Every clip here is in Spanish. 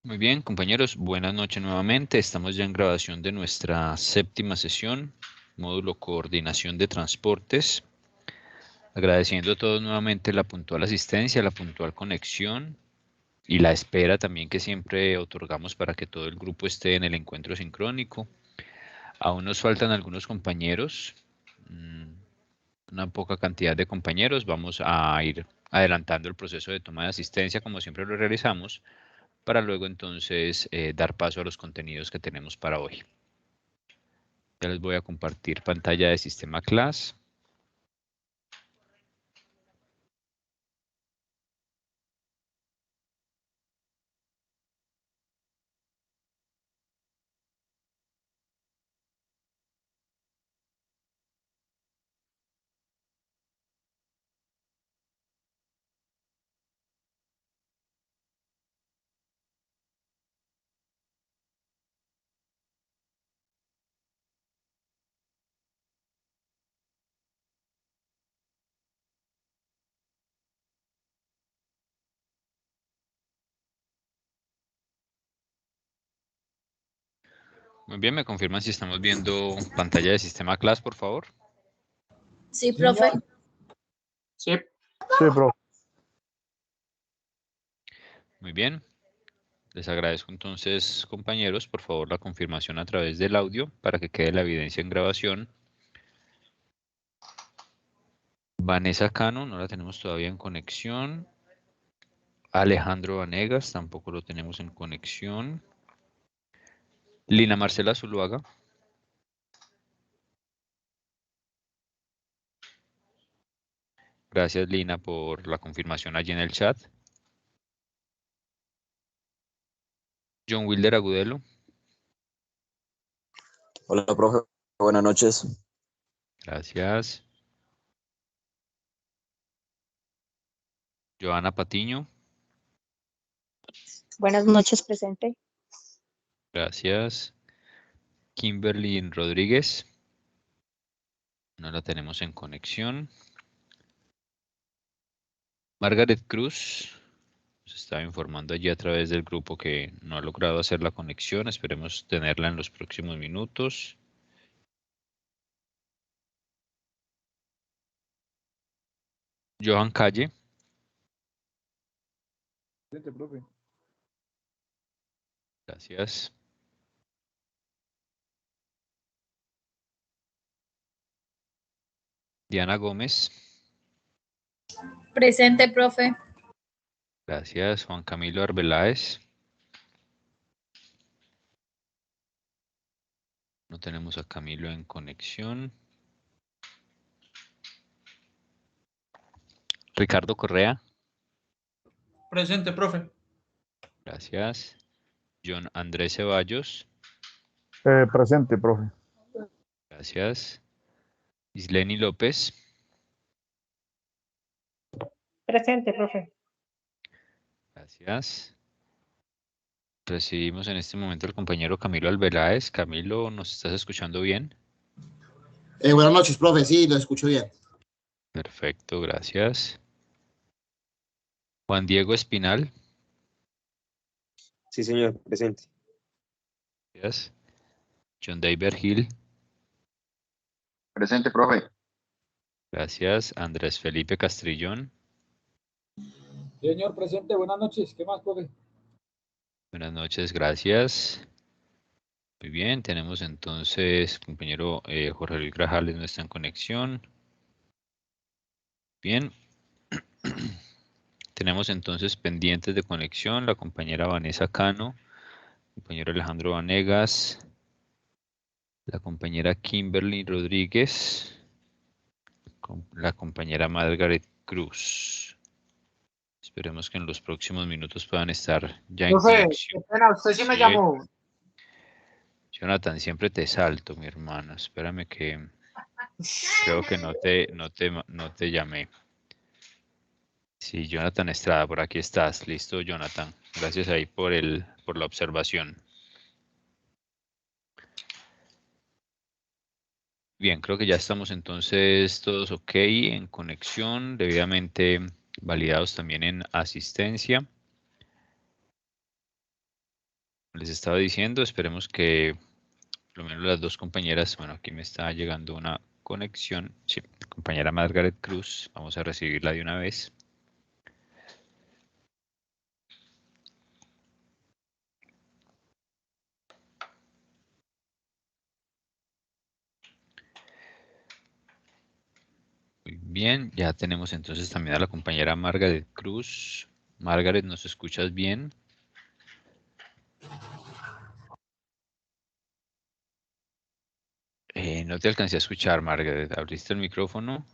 Muy bien, compañeros, buenas noches nuevamente. Estamos ya en grabación de nuestra séptima sesión, módulo Coordinación de Transportes. Agradeciendo a todos nuevamente la puntual asistencia, la puntual conexión y la espera también que siempre otorgamos para que todo el grupo esté en el encuentro sincrónico. Aún nos faltan algunos compañeros, una poca cantidad de compañeros. Vamos a ir adelantando el proceso de toma de asistencia como siempre lo realizamos, para luego entonces dar paso a los contenidos que tenemos para hoy. Ya les voy a compartir pantalla de Sistema Class. Muy bien, me confirman si estamos viendo pantalla de Sistema Class, por favor. Sí, profe. Sí. Sí, profe. Muy bien. Les agradezco entonces, compañeros, por favor, la confirmación a través del audio para que quede la evidencia en grabación. Vanessa Cano, no la tenemos todavía en conexión. Alejandro Vanegas, tampoco lo tenemos en conexión. Lina Marcela Zuluaga. Gracias, Lina, por la confirmación allí en el chat. John Wilder Agudelo. Hola, profe. Buenas noches. Gracias. Joana Patiño. Buenas noches, presente. Gracias. Kimberly Rodríguez. No la tenemos en conexión. Margaret Cruz. Nos estaba informando allí a través del grupo que no ha logrado hacer la conexión. Esperemos tenerla en los próximos minutos. Johan Calle. Presente, profe. Gracias. Diana Gómez. Presente, profe. Gracias. Juan Camilo Arbeláez. No tenemos a Camilo en conexión. Ricardo Correa. Presente, profe. Gracias. John Andrés Ceballos. Presente, profe. Gracias. Isleni López. Presente, profe. Gracias. Recibimos en este momento al compañero Camilo Arbeláez. Camilo, ¿nos estás escuchando bien? Buenas noches, profe. Sí, lo escucho bien. Perfecto, gracias. Juan Diego Espinal. Sí, señor, presente. Gracias. John David Hill. Presente, profe. Gracias. Andrés Felipe Castrillón. Señor presente, buenas noches. ¿Qué más, profe? Buenas noches, gracias. Muy bien, tenemos entonces, compañero Jorge Luis Grajales no está en conexión. Bien. Tenemos entonces pendientes de conexión la compañera Vanessa Cano, el compañero Alejandro Vanegas, la compañera Kimberly Rodríguez, la compañera Margaret Cruz. Esperemos que en los próximos minutos puedan estar ya en Profe, conexión. qué pena, usted sí me llamó. Jonathan, siempre te salto, mi hermano. Espérame que creo que no te llamé. Sí, Jonathan Estrada, por aquí estás. Listo, Jonathan. Gracias ahí por la observación. Bien, creo que ya estamos entonces todos ok en conexión, debidamente validados también en asistencia. les estaba diciendo, esperemos que por lo menos las dos compañeras, bueno, aquí me está llegando una conexión. Sí, compañera Margaret Cruz, vamos a recibirla de una vez. Muy bien, ya tenemos entonces también a la compañera Margaret Cruz. Margaret, ¿nos escuchas bien? No te alcancé a escuchar, Margaret. ¿Abriste el micrófono?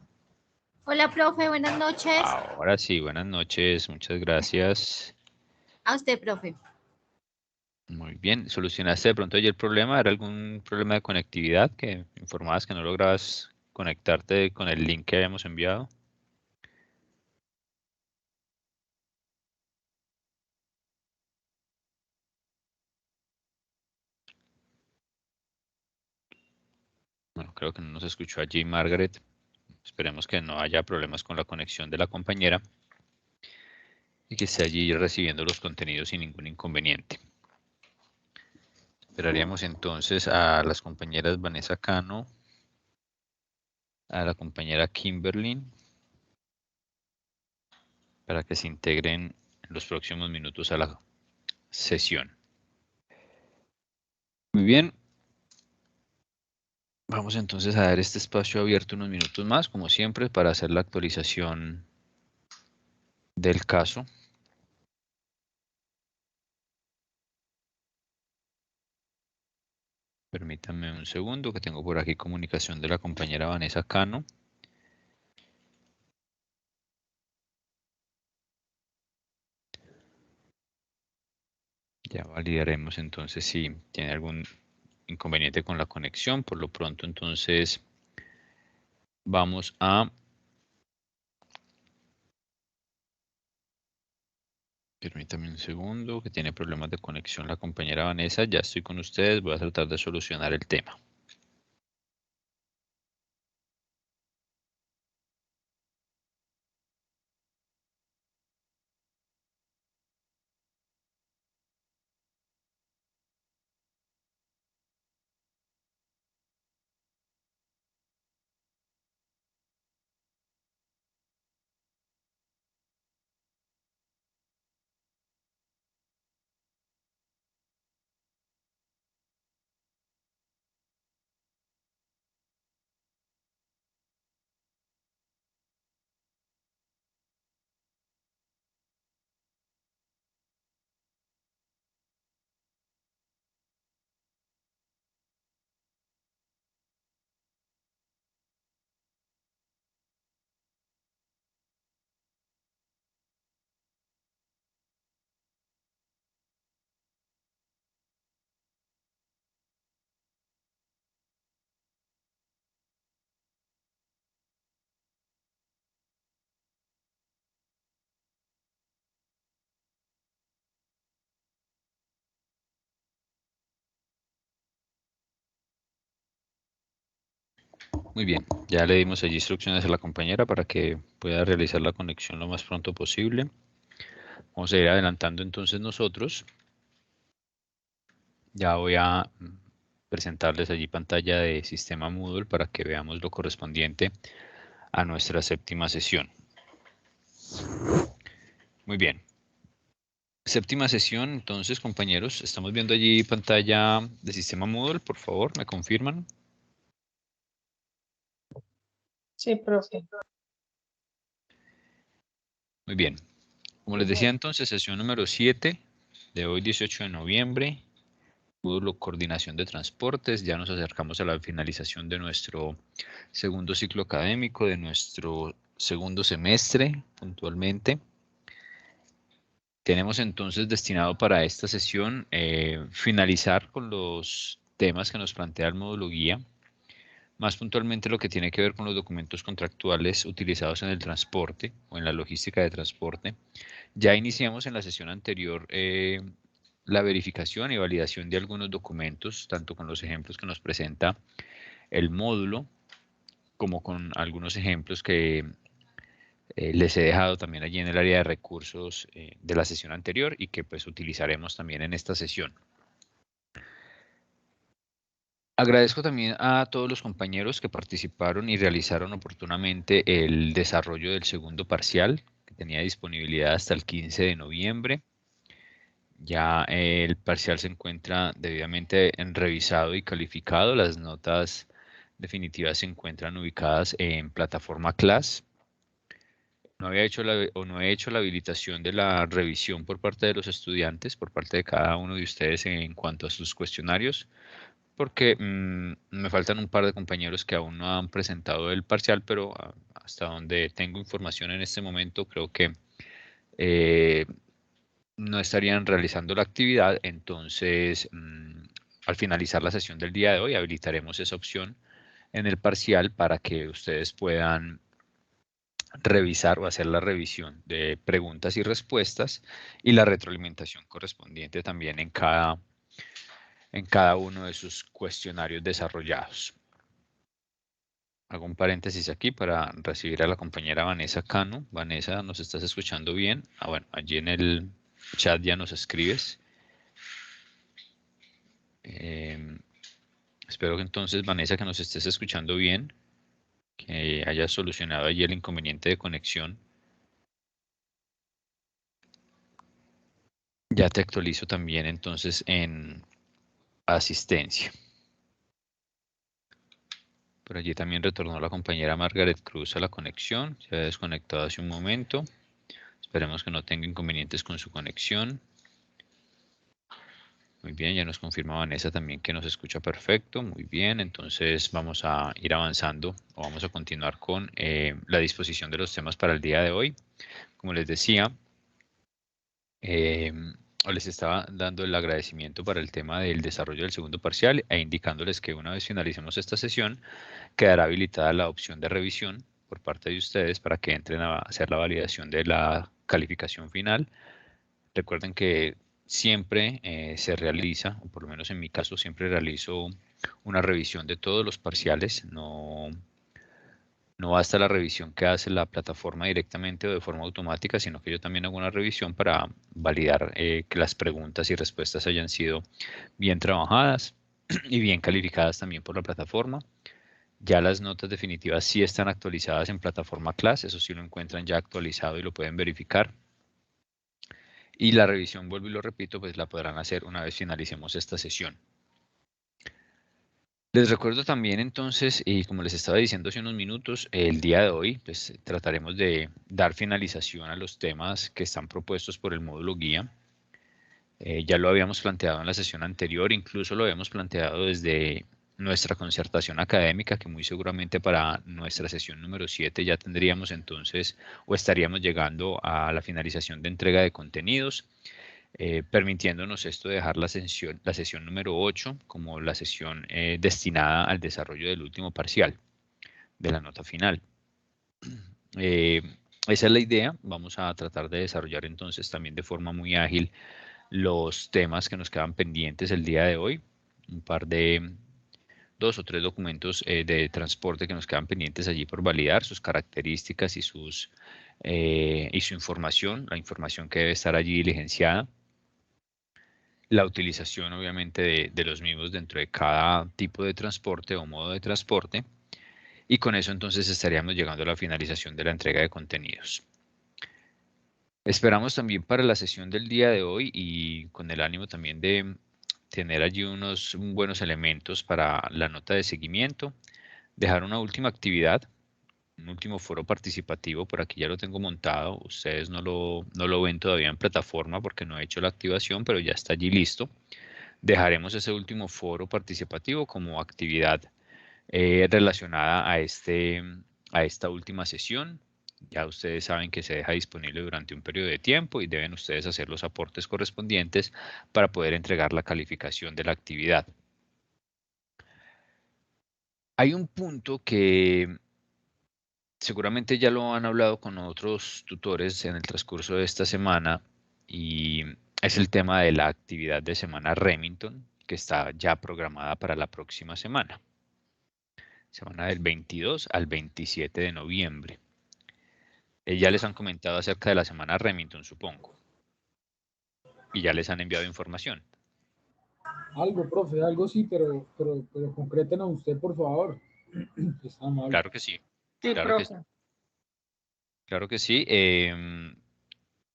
Hola, profe, buenas noches. Ahora sí, buenas noches, muchas gracias. A usted, profe. Muy bien, ¿solucionaste de pronto ayer el problema? ¿Era algún problema de conectividad que informabas que no lograbas conectarte con el link que habíamos enviado? Bueno, creo que no nos escuchó allí Margaret. Esperemos que no haya problemas con la conexión de la compañera y que esté allí recibiendo los contenidos sin ningún inconveniente. Esperaríamos entonces a las compañeras Vanessa Cano, a la compañera Kimberly, para que se integren en los próximos minutos a la sesión. Muy bien. Vamos entonces a dar este espacio abierto unos minutos más, como siempre, para hacer la actualización del caso. Permítanme un segundo, que tengo por aquí comunicación de la compañera Vanessa Cano. Ya validaremos entonces si tiene algún inconveniente con la conexión. Por lo pronto, entonces, vamos a... Permítame un segundo, que tiene problemas de conexión la compañera Vanessa. Ya estoy con ustedes, voy a tratar de solucionar el tema. Muy bien, ya le dimos allí instrucciones a la compañera para que pueda realizar la conexión lo más pronto posible. Vamos a ir adelantando entonces nosotros. Ya voy a presentarles allí pantalla de sistema Moodle para que veamos lo correspondiente a nuestra séptima sesión. Muy bien. Séptima sesión, entonces, compañeros, estamos viendo allí pantalla de sistema Moodle, por favor, ¿me confirman? Sí, profe. Muy bien. Como les decía entonces, sesión número 7 de hoy, 18 de noviembre, módulo coordinación de transportes. Ya nos acercamos a la finalización de nuestro segundo ciclo académico, de nuestro segundo semestre, puntualmente. Tenemos entonces destinado para esta sesión finalizar con los temas que nos plantea el módulo guía, más puntualmente lo que tiene que ver con los documentos contractuales utilizados en el transporte o en la logística de transporte. Ya iniciamos en la sesión anterior la verificación y validación de algunos documentos, tanto con los ejemplos que nos presenta el módulo, como con algunos ejemplos que les he dejado también allí en el área de recursos de la sesión anterior y que pues utilizaremos también en esta sesión. Agradezco también a todos los compañeros que participaron y realizaron oportunamente el desarrollo del segundo parcial, que tenía disponibilidad hasta el 15 de noviembre. Ya el parcial se encuentra debidamente revisado y calificado. Las notas definitivas se encuentran ubicadas en plataforma Class. No he hecho la habilitación de la revisión por parte de los estudiantes, por parte de cada uno de ustedes en cuanto a sus cuestionarios, porque me faltan un par de compañeros que aún no han presentado el parcial, pero hasta donde tengo información en este momento, creo que no estarían realizando la actividad. Entonces, al finalizar la sesión del día de hoy, habilitaremos esa opción en el parcial para que ustedes puedan revisar o hacer la revisión de preguntas y respuestas y la retroalimentación correspondiente también en cada uno de sus cuestionarios desarrollados. Hago un paréntesis aquí para recibir a la compañera Vanessa Cano. Vanessa, ¿nos estás escuchando bien? Bueno, allí en el chat ya nos escribes. Espero que entonces, Vanessa, que nos estés escuchando bien, que hayas solucionado allí el inconveniente de conexión. Ya te actualizo también entonces en asistencia. Por allí también retornó la compañera Margaret Cruz a la conexión. Se ha desconectado hace un momento. Esperemos que no tenga inconvenientes con su conexión. Muy bien, ya nos confirma Vanessa también que nos escucha perfecto. Muy bien, entonces vamos a ir avanzando o vamos a continuar con la disposición de los temas para el día de hoy. Como les decía, o les estaba dando el agradecimiento para el tema del desarrollo del segundo parcial e indicándoles que una vez finalicemos esta sesión, quedará habilitada la opción de revisión por parte de ustedes para que entren a hacer la validación de la calificación final. Recuerden que siempre se realiza, o por lo menos en mi caso, siempre realizo una revisión de todos los parciales. No basta la revisión que hace la plataforma directamente o de forma automática, sino que yo también hago una revisión para validar que las preguntas y respuestas hayan sido bien trabajadas y bien calificadas también por la plataforma. Ya las notas definitivas sí están actualizadas en plataforma Class, eso sí lo encuentran ya actualizado y lo pueden verificar. Y la revisión, vuelvo y lo repito, pues la podrán hacer una vez finalicemos esta sesión. Les recuerdo también entonces, y como les estaba diciendo hace unos minutos, el día de hoy pues trataremos de dar finalización a los temas que están propuestos por el módulo guía. Ya lo habíamos planteado en la sesión anterior, incluso lo habíamos planteado desde nuestra concertación académica, que muy seguramente para nuestra sesión número 7 ya tendríamos entonces o estaríamos llegando a la finalización de entrega de contenidos. Permitiéndonos esto dejar la sesión número 8 como la sesión destinada al desarrollo del último parcial de la nota final. Esa es la idea. Vamos a tratar de desarrollar entonces también de forma muy ágil los temas que nos quedan pendientes el día de hoy. Un par de 2 o 3 documentos de transporte que nos quedan pendientes allí por validar, sus características y su información, la información que debe estar allí diligenciada. La utilización obviamente de los mismos dentro de cada tipo de transporte o modo de transporte, y con eso entonces estaríamos llegando a la finalización de la entrega de contenidos. Esperamos también para la sesión del día de hoy y con el ánimo también de tener allí unos buenos elementos para la nota de seguimiento, dejar una última actividad, un último foro participativo. Por aquí ya lo tengo montado. Ustedes no lo ven todavía en plataforma porque no he hecho la activación, pero ya está allí listo. Dejaremos ese último foro participativo como actividad relacionada a esta última sesión. Ya ustedes saben que se deja disponible durante un periodo de tiempo y deben ustedes hacer los aportes correspondientes para poder entregar la calificación de la actividad. Hay un punto que seguramente ya lo han hablado con otros tutores en el transcurso de esta semana y es el tema de la actividad de semana Remington, que está ya programada para la próxima semana. Semana del 22 al 27 de noviembre. Ya les han comentado acerca de la semana Remington, supongo. Y ya les han enviado información. Algo, profe, algo sí, pero concrétenos usted, por favor. Está mal. Claro que sí. Sí, Claro que sí. profe. Claro que sí.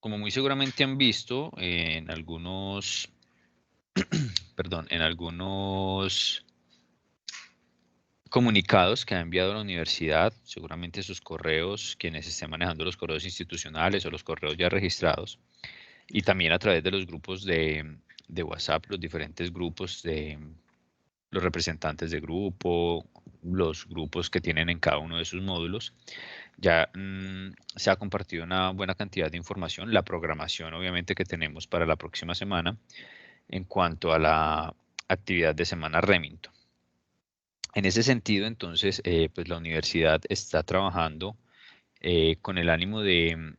Como muy seguramente han visto en algunos, perdón, en algunos comunicados que ha enviado la universidad, seguramente sus correos, quienes estén manejando los correos institucionales o los correos ya registrados, y también a través de los grupos de WhatsApp, los diferentes grupos de los representantes de grupo, los grupos que tienen en cada uno de sus módulos. Ya se ha compartido una buena cantidad de información, la programación obviamente que tenemos para la próxima semana en cuanto a la actividad de semana Remington. En ese sentido, entonces, pues la universidad está trabajando con el ánimo de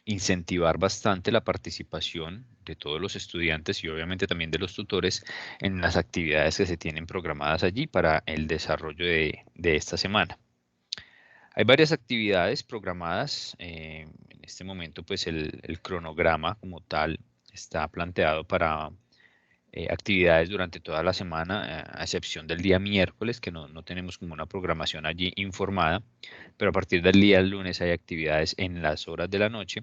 incentivar bastante la participación de todos los estudiantes y obviamente también de los tutores en las actividades que se tienen programadas allí para el desarrollo de esta semana. Hay varias actividades programadas. En este momento, pues el cronograma como tal está planteado para actividades durante toda la semana, a excepción del día miércoles, que no tenemos como una programación allí informada, pero a partir del día lunes hay actividades en las horas de la noche,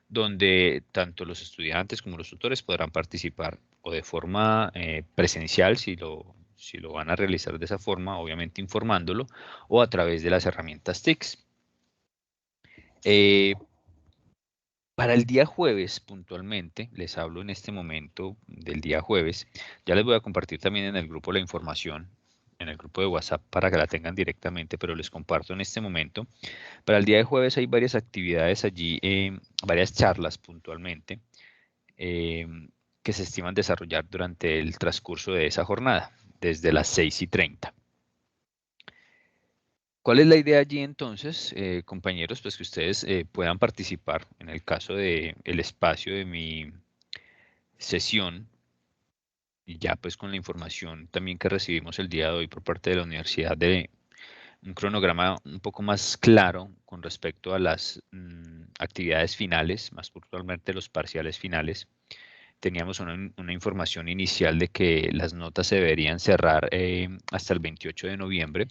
donde tanto los estudiantes como los tutores podrán participar o de forma presencial, si lo van a realizar de esa forma, obviamente informándolo, o a través de las herramientas TICS. Para el día jueves, puntualmente, les hablo en este momento del día jueves. Ya les voy a compartir también en el grupo la información, en el grupo de WhatsApp, para que la tengan directamente, pero les comparto en este momento. Para el día de jueves hay varias actividades allí, varias charlas puntualmente, que se estiman desarrollar durante el transcurso de esa jornada, desde las 6:30. ¿Cuál es la idea allí entonces, compañeros? Pues que ustedes puedan participar en el caso del espacio de mi sesión y ya pues con la información también que recibimos el día de hoy por parte de la universidad de un cronograma un poco más claro con respecto a las actividades finales, más puntualmente los parciales finales. Teníamos una información inicial de que las notas se deberían cerrar hasta el 28 de noviembre.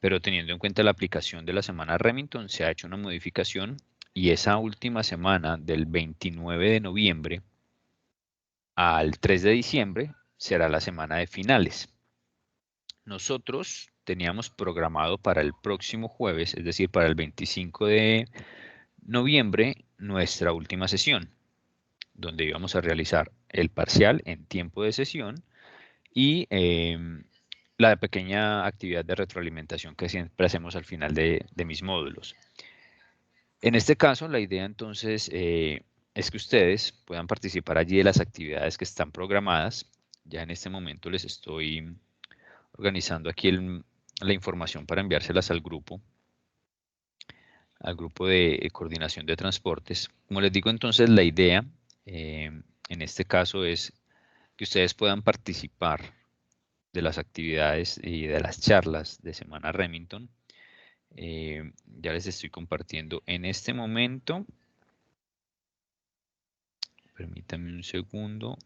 Pero teniendo en cuenta la aplicación de la semana Remington, se ha hecho una modificación y esa última semana del 29 de noviembre al 3 de diciembre será la semana de finales. Nosotros teníamos programado para el próximo jueves, es decir, para el 25 de noviembre, nuestra última sesión, donde íbamos a realizar el parcial en tiempo de sesión y la pequeña actividad de retroalimentación que siempre hacemos al final de mis módulos. En este caso, la idea entonces es que ustedes puedan participar allí de las actividades que están programadas. Ya en este momento les estoy organizando aquí la información para enviárselas al grupo de coordinación de transportes. Como les digo, entonces la idea en este caso es que ustedes puedan participar de las actividades y de las charlas de Semana Remington. Ya les estoy compartiendo en este momento. Permítanme un segundo,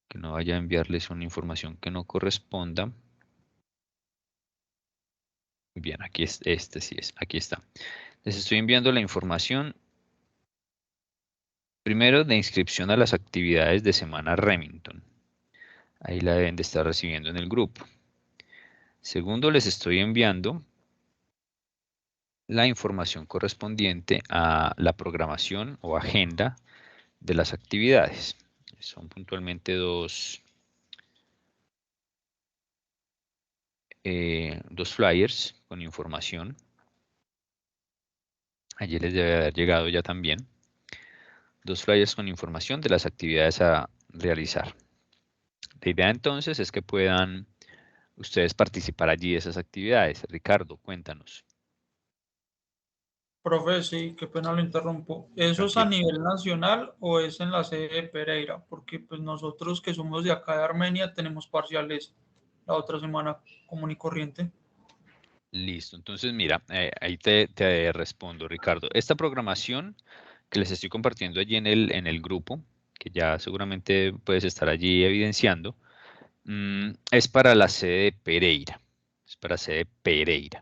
que no vaya a enviarles una información que no corresponda. Bien, aquí es, sí es, aquí está. Les estoy enviando la información, primero de inscripción a las actividades de Semana Remington. Ahí la deben de estar recibiendo en el grupo. Segundo, les estoy enviando la información correspondiente a la programación o agenda de las actividades. Son puntualmente dos flyers con información. Allí les debe haber llegado ya también. Dos flyers con información de las actividades a realizar. La idea entonces es que puedan ustedes participar allí de esas actividades. Ricardo, cuéntanos. Profe, sí, qué pena lo interrumpo. ¿Eso es a nivel nacional o es en la sede de Pereira? Porque pues nosotros que somos de acá de Armenia tenemos parciales la otra semana común y corriente. Listo, entonces mira, ahí te respondo, Ricardo. Esta programación que les estoy compartiendo allí en el grupo, que ya seguramente puedes estar allí evidenciando, es para la sede de Pereira. Es para sede Pereira.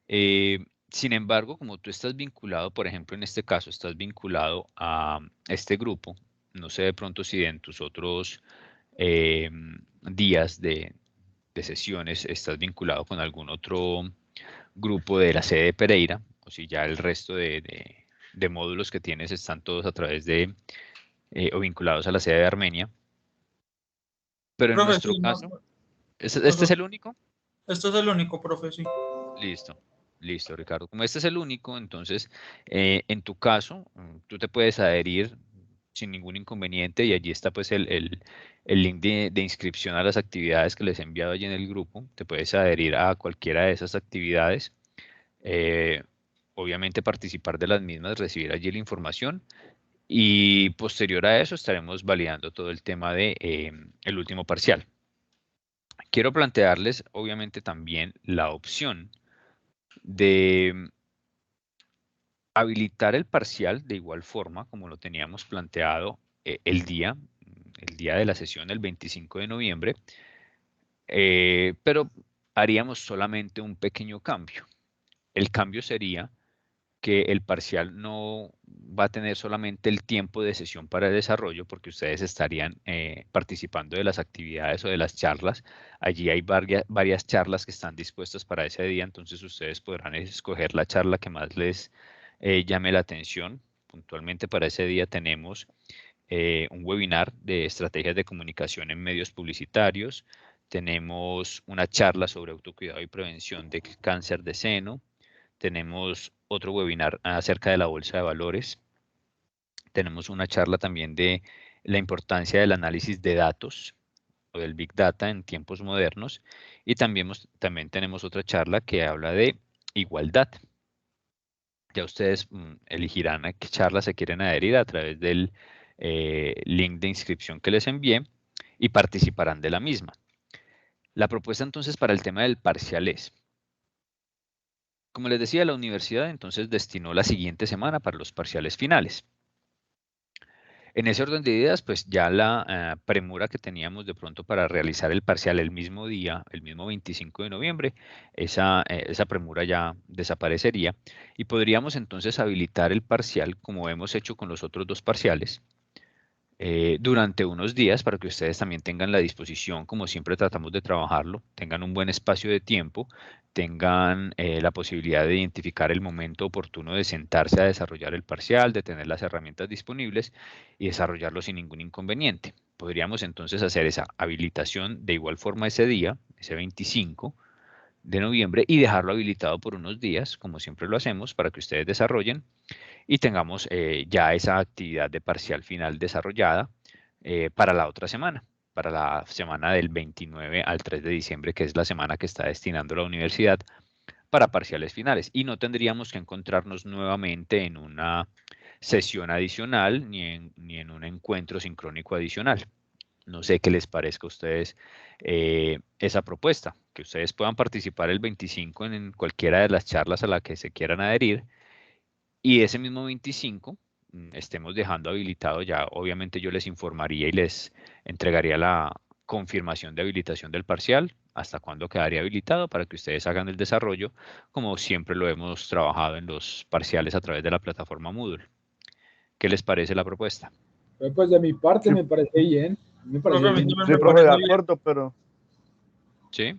Sin embargo, como tú estás vinculado, por ejemplo, en este caso, estás vinculado a este grupo, no sé de pronto si en tus otros días de sesiones estás vinculado con algún otro grupo de la sede de Pereira, o si ya el resto de módulos que tienes están todos a través de o vinculados a la sede de Armenia. Pero en Profe, nuestro sí, caso, ¿este es el único? Este es el único, profe, sí. Listo, listo, Ricardo. Como este es el único, entonces, en tu caso, tú te puedes adherir sin ningún inconveniente y allí está pues el link de inscripción a las actividades que les he enviado allí en el grupo. Te puedes adherir a cualquiera de esas actividades. Obviamente participar de las mismas, recibir allí la información y posterior a eso estaremos validando todo el tema de el último parcial. Quiero plantearles obviamente también la opción de habilitar el parcial de igual forma como lo teníamos planteado el día de la sesión, el 25 de noviembre, pero haríamos solamente un pequeño cambio. El cambio sería que el parcial no va a tener solamente el tiempo de sesión para el desarrollo, porque ustedes estarían participando de las actividades o de las charlas. Allí hay varias charlas que están dispuestas para ese día, entonces ustedes podrán escoger la charla que más les llame la atención. Puntualmente para ese día tenemos un webinar de estrategias de comunicación en medios publicitarios, tenemos una charla sobre autocuidado y prevención de cáncer de seno, tenemos otro webinar acerca de la bolsa de valores, tenemos una charla también de la importancia del análisis de datos o del Big Data en tiempos modernos y también tenemos otra charla que habla de igualdad. Ya ustedes elegirán a qué charla se quieren adherir a través del link de inscripción que les envié y participarán de la misma. La propuesta entonces para el tema del parcial es, como les decía, la universidad entonces destinó la siguiente semana para los parciales finales. En ese orden de ideas, pues ya la premura que teníamos de pronto para realizar el parcial el mismo día, el mismo 25 de noviembre, esa premura ya desaparecería y podríamos entonces habilitar el parcial como hemos hecho con los otros dos parciales durante unos días para que ustedes también tengan la disposición, como siempre tratamos de trabajarlo, tengan un buen espacio de tiempo, tengan la posibilidad de identificar el momento oportuno de sentarse a desarrollar el parcial, de tener las herramientas disponibles y desarrollarlo sin ningún inconveniente. Podríamos entonces hacer esa habilitación de igual forma ese día, ese 25 de noviembre, y dejarlo habilitado por unos días, como siempre lo hacemos, para que ustedes desarrollen y tengamos ya esa actividad de parcial final desarrollada para la otra semana, para la semana del 29 al 3 de diciembre, que es la semana que está destinando la universidad para parciales finales. Y no tendríamos que encontrarnos nuevamente en una sesión adicional ni en un encuentro sincrónico adicional. No sé qué les parezca a ustedes esa propuesta, que ustedes puedan participar el 25 en cualquiera de las charlas a las que se quieran adherir y ese mismo 25 estemos dejando habilitado ya, obviamente yo les informaría y les entregaría la confirmación de habilitación del parcial, hasta cuándo quedaría habilitado para que ustedes hagan el desarrollo, como siempre lo hemos trabajado en los parciales a través de la plataforma Moodle. ¿Qué les parece la propuesta? Pues de mi parte Sí. me parece bien. Me parece Profe, a mí bien. también Sí, me profe, de parece bien. acuerdo, pero ¿Sí?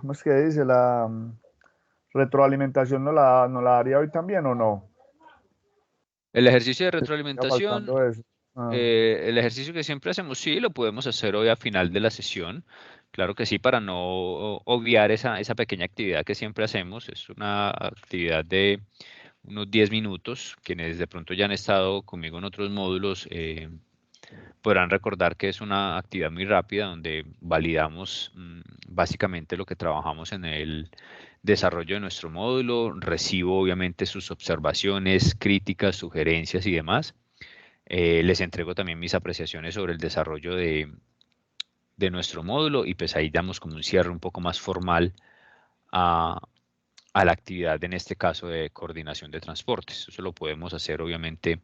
¿cómo es que dice? La retroalimentación no la daría hoy también o no? El ejercicio de Está retroalimentación, faltando eso. Ah, el ejercicio que siempre hacemos, sí, lo podemos hacer hoy a final de la sesión. Claro que sí, para no obviar esa pequeña actividad que siempre hacemos. Es una actividad de unos 10 minutos. Quienes de pronto ya han estado conmigo en otros módulos podrán recordar que es una actividad muy rápida donde validamos básicamente lo que trabajamos en el desarrollo de nuestro módulo. Recibo obviamente sus observaciones, críticas, sugerencias y demás. Les entrego también mis apreciaciones sobre el desarrollo de nuestro módulo y pues ahí damos como un cierre un poco más formal a a la actividad, en este caso, de coordinación de transportes. Eso lo podemos hacer, obviamente,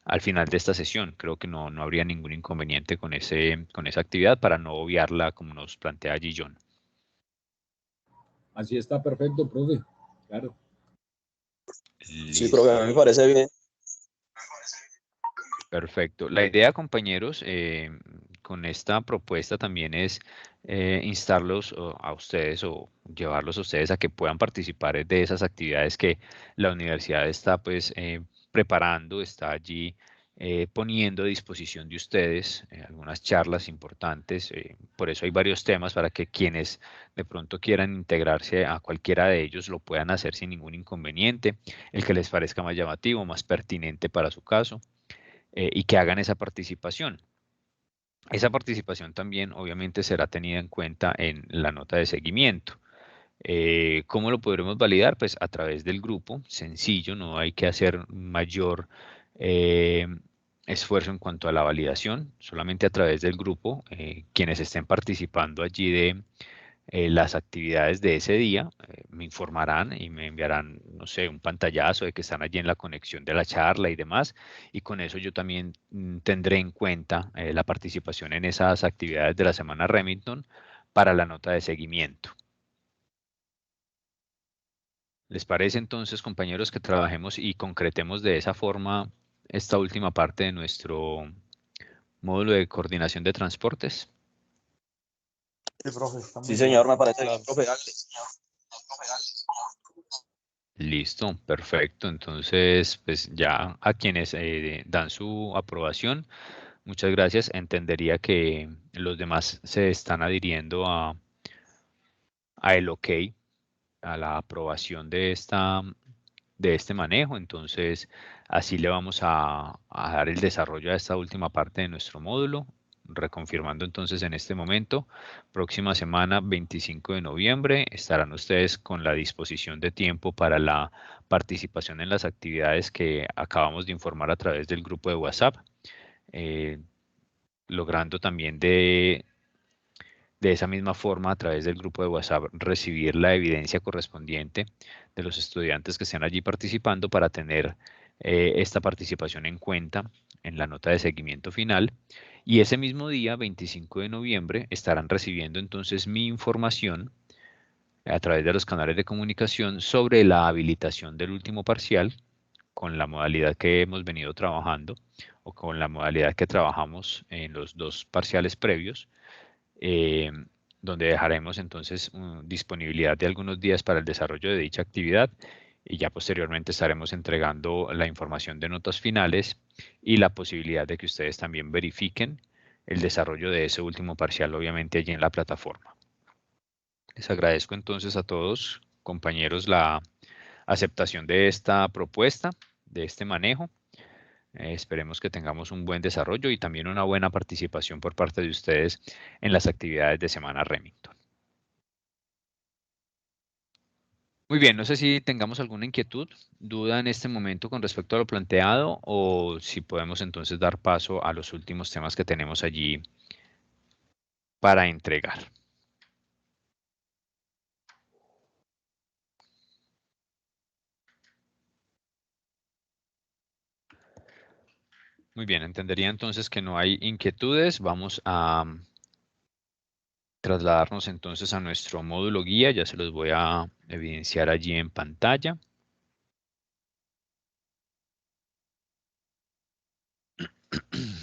al final de esta sesión. Creo que no habría ningún inconveniente con esa actividad para no obviarla como nos plantea allí John. Así está perfecto, profe. Claro. Sí, profe, a mí me parece bien. Perfecto. La idea, compañeros, con esta propuesta también es instarlos a ustedes o llevarlos a ustedes a que puedan participar de esas actividades que la universidad está pues preparando, está allí poniendo a disposición de ustedes algunas charlas importantes. Por eso hay varios temas para que quienes de pronto quieran integrarse a cualquiera de ellos lo puedan hacer sin ningún inconveniente, el que les parezca más llamativo, más pertinente para su caso. Y que hagan esa participación. Esa participación también obviamente será tenida en cuenta en la nota de seguimiento. ¿Cómo lo podremos validar? Pues a través del grupo, sencillo, no hay que hacer mayor esfuerzo en cuanto a la validación, solamente a través del grupo, quienes estén participando allí de las actividades de ese día, me informarán y me enviarán, no sé, un pantallazo de que están allí en la conexión de la charla y demás, y con eso yo también tendré en cuenta la participación en esas actividades de la semana Remington para la nota de seguimiento. ¿Les parece entonces, compañeros, que trabajemos y concretemos de esa forma esta última parte de nuestro módulo de coordinación de transportes? Sí, profe, está muy Sí, bien. señor, me parece bien, Claro. profe. Hágale. Listo, perfecto. Entonces, pues ya a quienes dan su aprobación, muchas gracias. Entendería que los demás se están adhiriendo a el OK, a la aprobación de este manejo. Entonces, así le vamos a dar el desarrollo a esta última parte de nuestro módulo. Reconfirmando entonces en este momento, próxima semana, 25 de noviembre, estarán ustedes con la disposición de tiempo para la participación en las actividades que acabamos de informar a través del grupo de WhatsApp, logrando también de esa misma forma, a través del grupo de WhatsApp, recibir la evidencia correspondiente de los estudiantes que estén allí participando para tener esta participación en cuenta en la nota de seguimiento final. Y ese mismo día, 25 de noviembre, estarán recibiendo entonces mi información a través de los canales de comunicación sobre la habilitación del último parcial con la modalidad que hemos venido trabajando o con la modalidad que trabajamos en los dos parciales previos. Donde dejaremos entonces disponibilidad de algunos días para el desarrollo de dicha actividad y ya posteriormente estaremos entregando la información de notas finales y la posibilidad de que ustedes también verifiquen el desarrollo de ese último parcial, obviamente allí en la plataforma. Les agradezco entonces a todos, compañeros, la aceptación de esta propuesta, de este manejo. Esperemos que tengamos un buen desarrollo y también una buena participación por parte de ustedes en las actividades de Semana Remington. Muy bien, no sé si tengamos alguna inquietud, duda en este momento con respecto a lo planteado o si podemos entonces dar paso a los últimos temas que tenemos allí para entregar. Muy bien, entendería entonces que no hay inquietudes. Vamos a trasladarnos entonces a nuestro módulo guía. Ya se los voy a evidenciar allí en pantalla.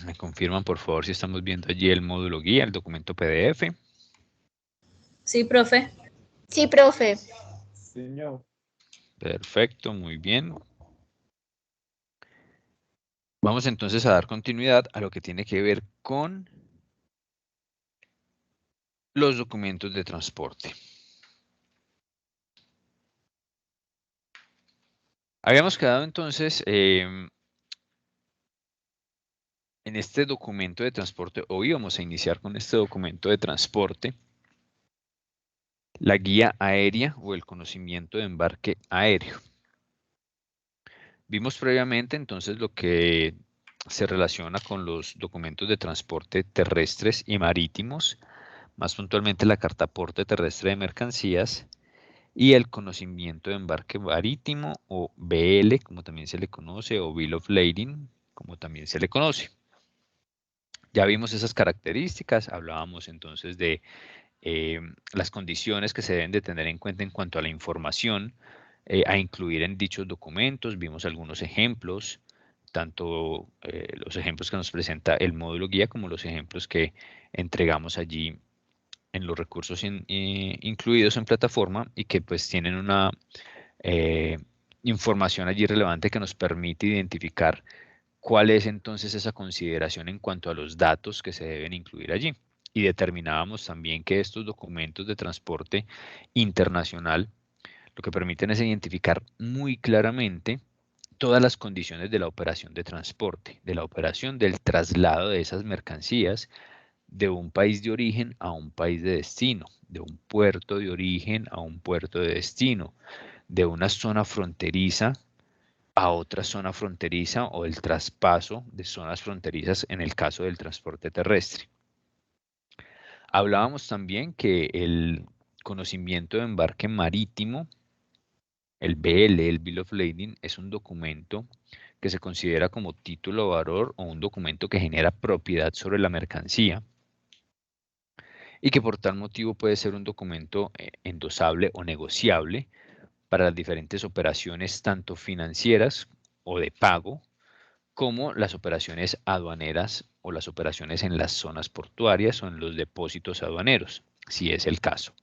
Me confirman, por favor, si estamos viendo allí el módulo guía, el documento PDF. Sí, profe. Sí, profe. Señor. Perfecto, muy bien. Vamos entonces a dar continuidad a lo que tiene que ver con los documentos de transporte. Habíamos quedado entonces en este documento de transporte, o íbamos a iniciar con este documento de transporte, la guía aérea o el conocimiento de embarque aéreo. Vimos previamente entonces lo que se relaciona con los documentos de transporte terrestres y marítimos, más puntualmente la carta aporte terrestre de mercancías y el conocimiento de embarque marítimo, o BL, como también se le conoce, o Bill of Lading, como también se le conoce. Ya vimos esas características, hablábamos entonces de las condiciones que se deben de tener en cuenta en cuanto a la información a incluir en dichos documentos. Vimos algunos ejemplos, tanto los ejemplos que nos presenta el módulo guía como los ejemplos que entregamos allí en los recursos incluidos en plataforma y que pues tienen una información allí relevante que nos permite identificar cuál es entonces esa consideración en cuanto a los datos que se deben incluir allí. Y determinábamos también que estos documentos de transporte internacional lo que permiten es identificar muy claramente todas las condiciones de la operación de transporte, de la operación del traslado de esas mercancías de un país de origen a un país de destino, de un puerto de origen a un puerto de destino, de una zona fronteriza a otra zona fronteriza o el traspaso de zonas fronterizas en el caso del transporte terrestre. Hablábamos también que el conocimiento de embarque marítimo, el BL, el Bill of Lading, es un documento que se considera como título o valor o un documento que genera propiedad sobre la mercancía y que por tal motivo puede ser un documento endosable o negociable para las diferentes operaciones tanto financieras o de pago como las operaciones aduaneras o las operaciones en las zonas portuarias o en los depósitos aduaneros, si es el caso.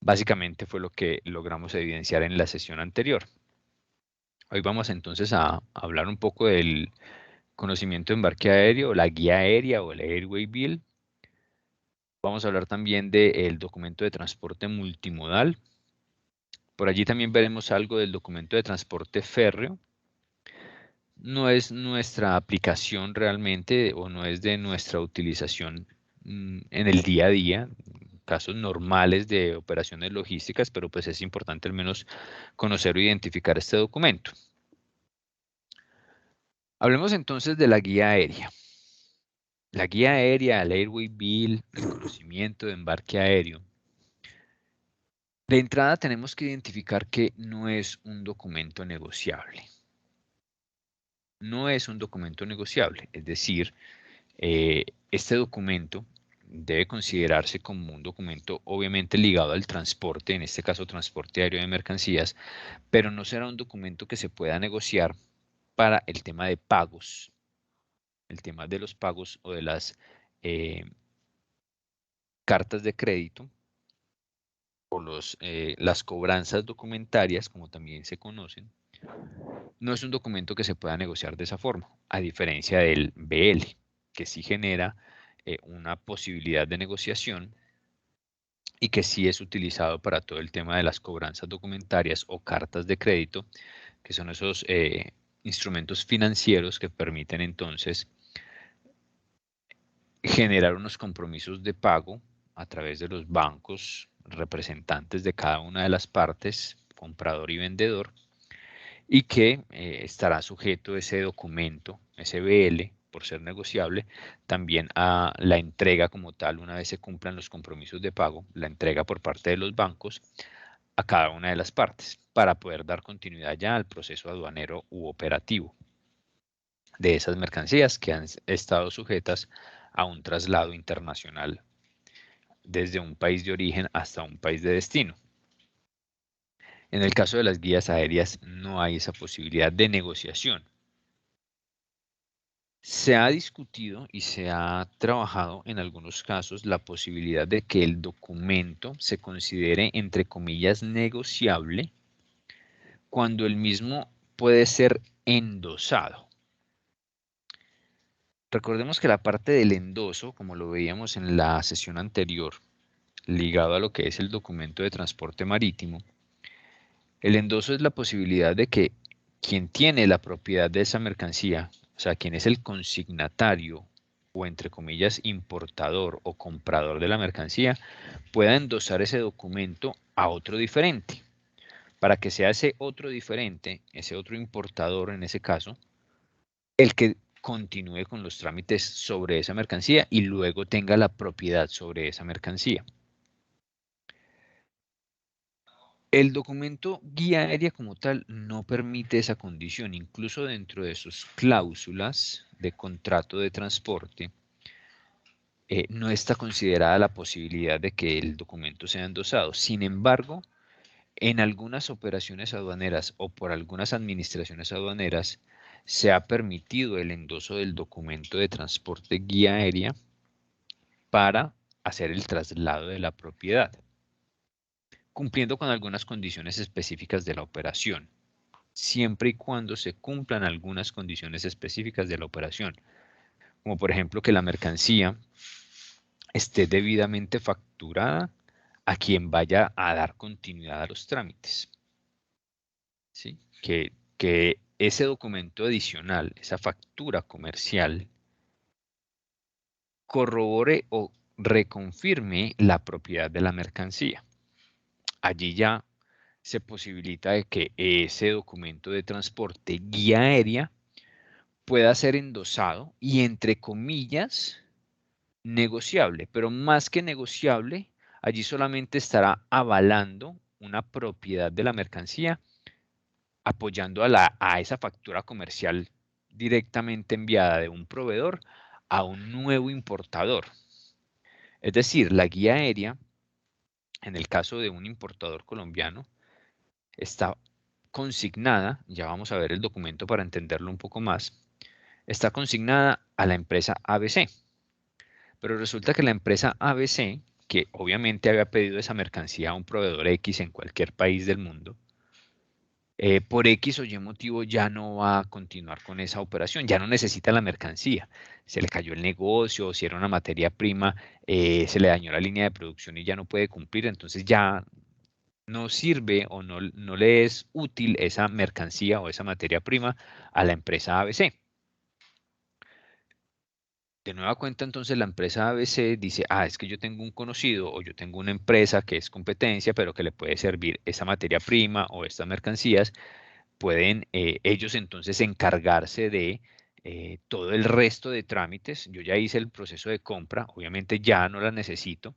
Básicamente fue lo que logramos evidenciar en la sesión anterior. Hoy vamos entonces a hablar un poco del conocimiento de embarque aéreo, la guía aérea o el Airway Bill. Vamos a hablar también del documento de transporte multimodal. Por allí también veremos algo del documento de transporte férreo. No es nuestra aplicación realmente o no es de nuestra utilización en el día a día, casos normales de operaciones logísticas, pero pues es importante al menos conocer o identificar este documento. Hablemos entonces de la guía aérea. La guía aérea, el Airway Bill, el conocimiento de embarque aéreo. De entrada tenemos que identificar que no es un documento negociable. No es un documento negociable, es decir, este documento debe considerarse como un documento obviamente ligado al transporte, en este caso transporte aéreo de mercancías, pero no será un documento que se pueda negociar para el tema de pagos, el tema de los pagos o de las cartas de crédito o las cobranzas documentarias, como también se conocen. No es un documento que se pueda negociar de esa forma, a diferencia del BL, que sí genera una posibilidad de negociación y que sí es utilizado para todo el tema de las cobranzas documentarias o cartas de crédito, que son esos instrumentos financieros que permiten entonces generar unos compromisos de pago a través de los bancos representantes de cada una de las partes, comprador y vendedor, y que estará sujeto ese documento, ese BL, por ser negociable, también a la entrega como tal, una vez se cumplan los compromisos de pago, la entrega por parte de los bancos a cada una de las partes, para poder dar continuidad ya al proceso aduanero u operativo de esas mercancías que han estado sujetas a un traslado internacional desde un país de origen hasta un país de destino. En el caso de las guías aéreas no hay esa posibilidad de negociación. Se ha discutido y se ha trabajado en algunos casos la posibilidad de que el documento se considere, entre comillas, negociable cuando el mismo puede ser endosado. Recordemos que la parte del endoso, como lo veíamos en la sesión anterior, ligado a lo que es el documento de transporte marítimo, el endoso es la posibilidad de que quien tiene la propiedad de esa mercancía, o sea, quien es el consignatario o entre comillas importador o comprador de la mercancía, pueda endosar ese documento a otro diferente. Para que sea ese otro diferente, ese otro importador en ese caso, el que continúe con los trámites sobre esa mercancía y luego tenga la propiedad sobre esa mercancía. El documento guía aérea como tal no permite esa condición, incluso dentro de sus cláusulas de contrato de transporte, no está considerada la posibilidad de que el documento sea endosado. Sin embargo, en algunas operaciones aduaneras o por algunas administraciones aduaneras se ha permitido el endoso del documento de transporte guía aérea para hacer el traslado de la propiedad, cumpliendo con algunas condiciones específicas de la operación, siempre y cuando se cumplan algunas condiciones específicas de la operación, como por ejemplo que la mercancía esté debidamente facturada a quien vaya a dar continuidad a los trámites. ¿Sí? Que ese documento adicional, esa factura comercial, corrobore o reconfirme la propiedad de la mercancía. Allí ya se posibilita de que ese documento de transporte guía aérea pueda ser endosado y, entre comillas, negociable, pero más que negociable, allí solamente estará avalando una propiedad de la mercancía, apoyando a esa factura comercial directamente enviada de un proveedor a un nuevo importador. Es decir, la guía aérea, en el caso de un importador colombiano, está consignada, ya vamos a ver el documento para entenderlo un poco más, está consignada a la empresa ABC. Pero resulta que la empresa ABC, que obviamente había pedido esa mercancía a un proveedor X en cualquier país del mundo, por X o Y motivo ya no va a continuar con esa operación, ya no necesita la mercancía. Se le cayó el negocio, si era una materia prima, se le dañó la línea de producción y ya no puede cumplir, entonces ya no sirve o no le es útil esa mercancía o esa materia prima a la empresa ABC. De nueva cuenta, entonces la empresa ABC dice, es que yo tengo un conocido o yo tengo una empresa que es competencia, pero que le puede servir esa materia prima o estas mercancías. Pueden ellos entonces encargarse de todo el resto de trámites. Yo ya hice el proceso de compra, obviamente ya no la necesito.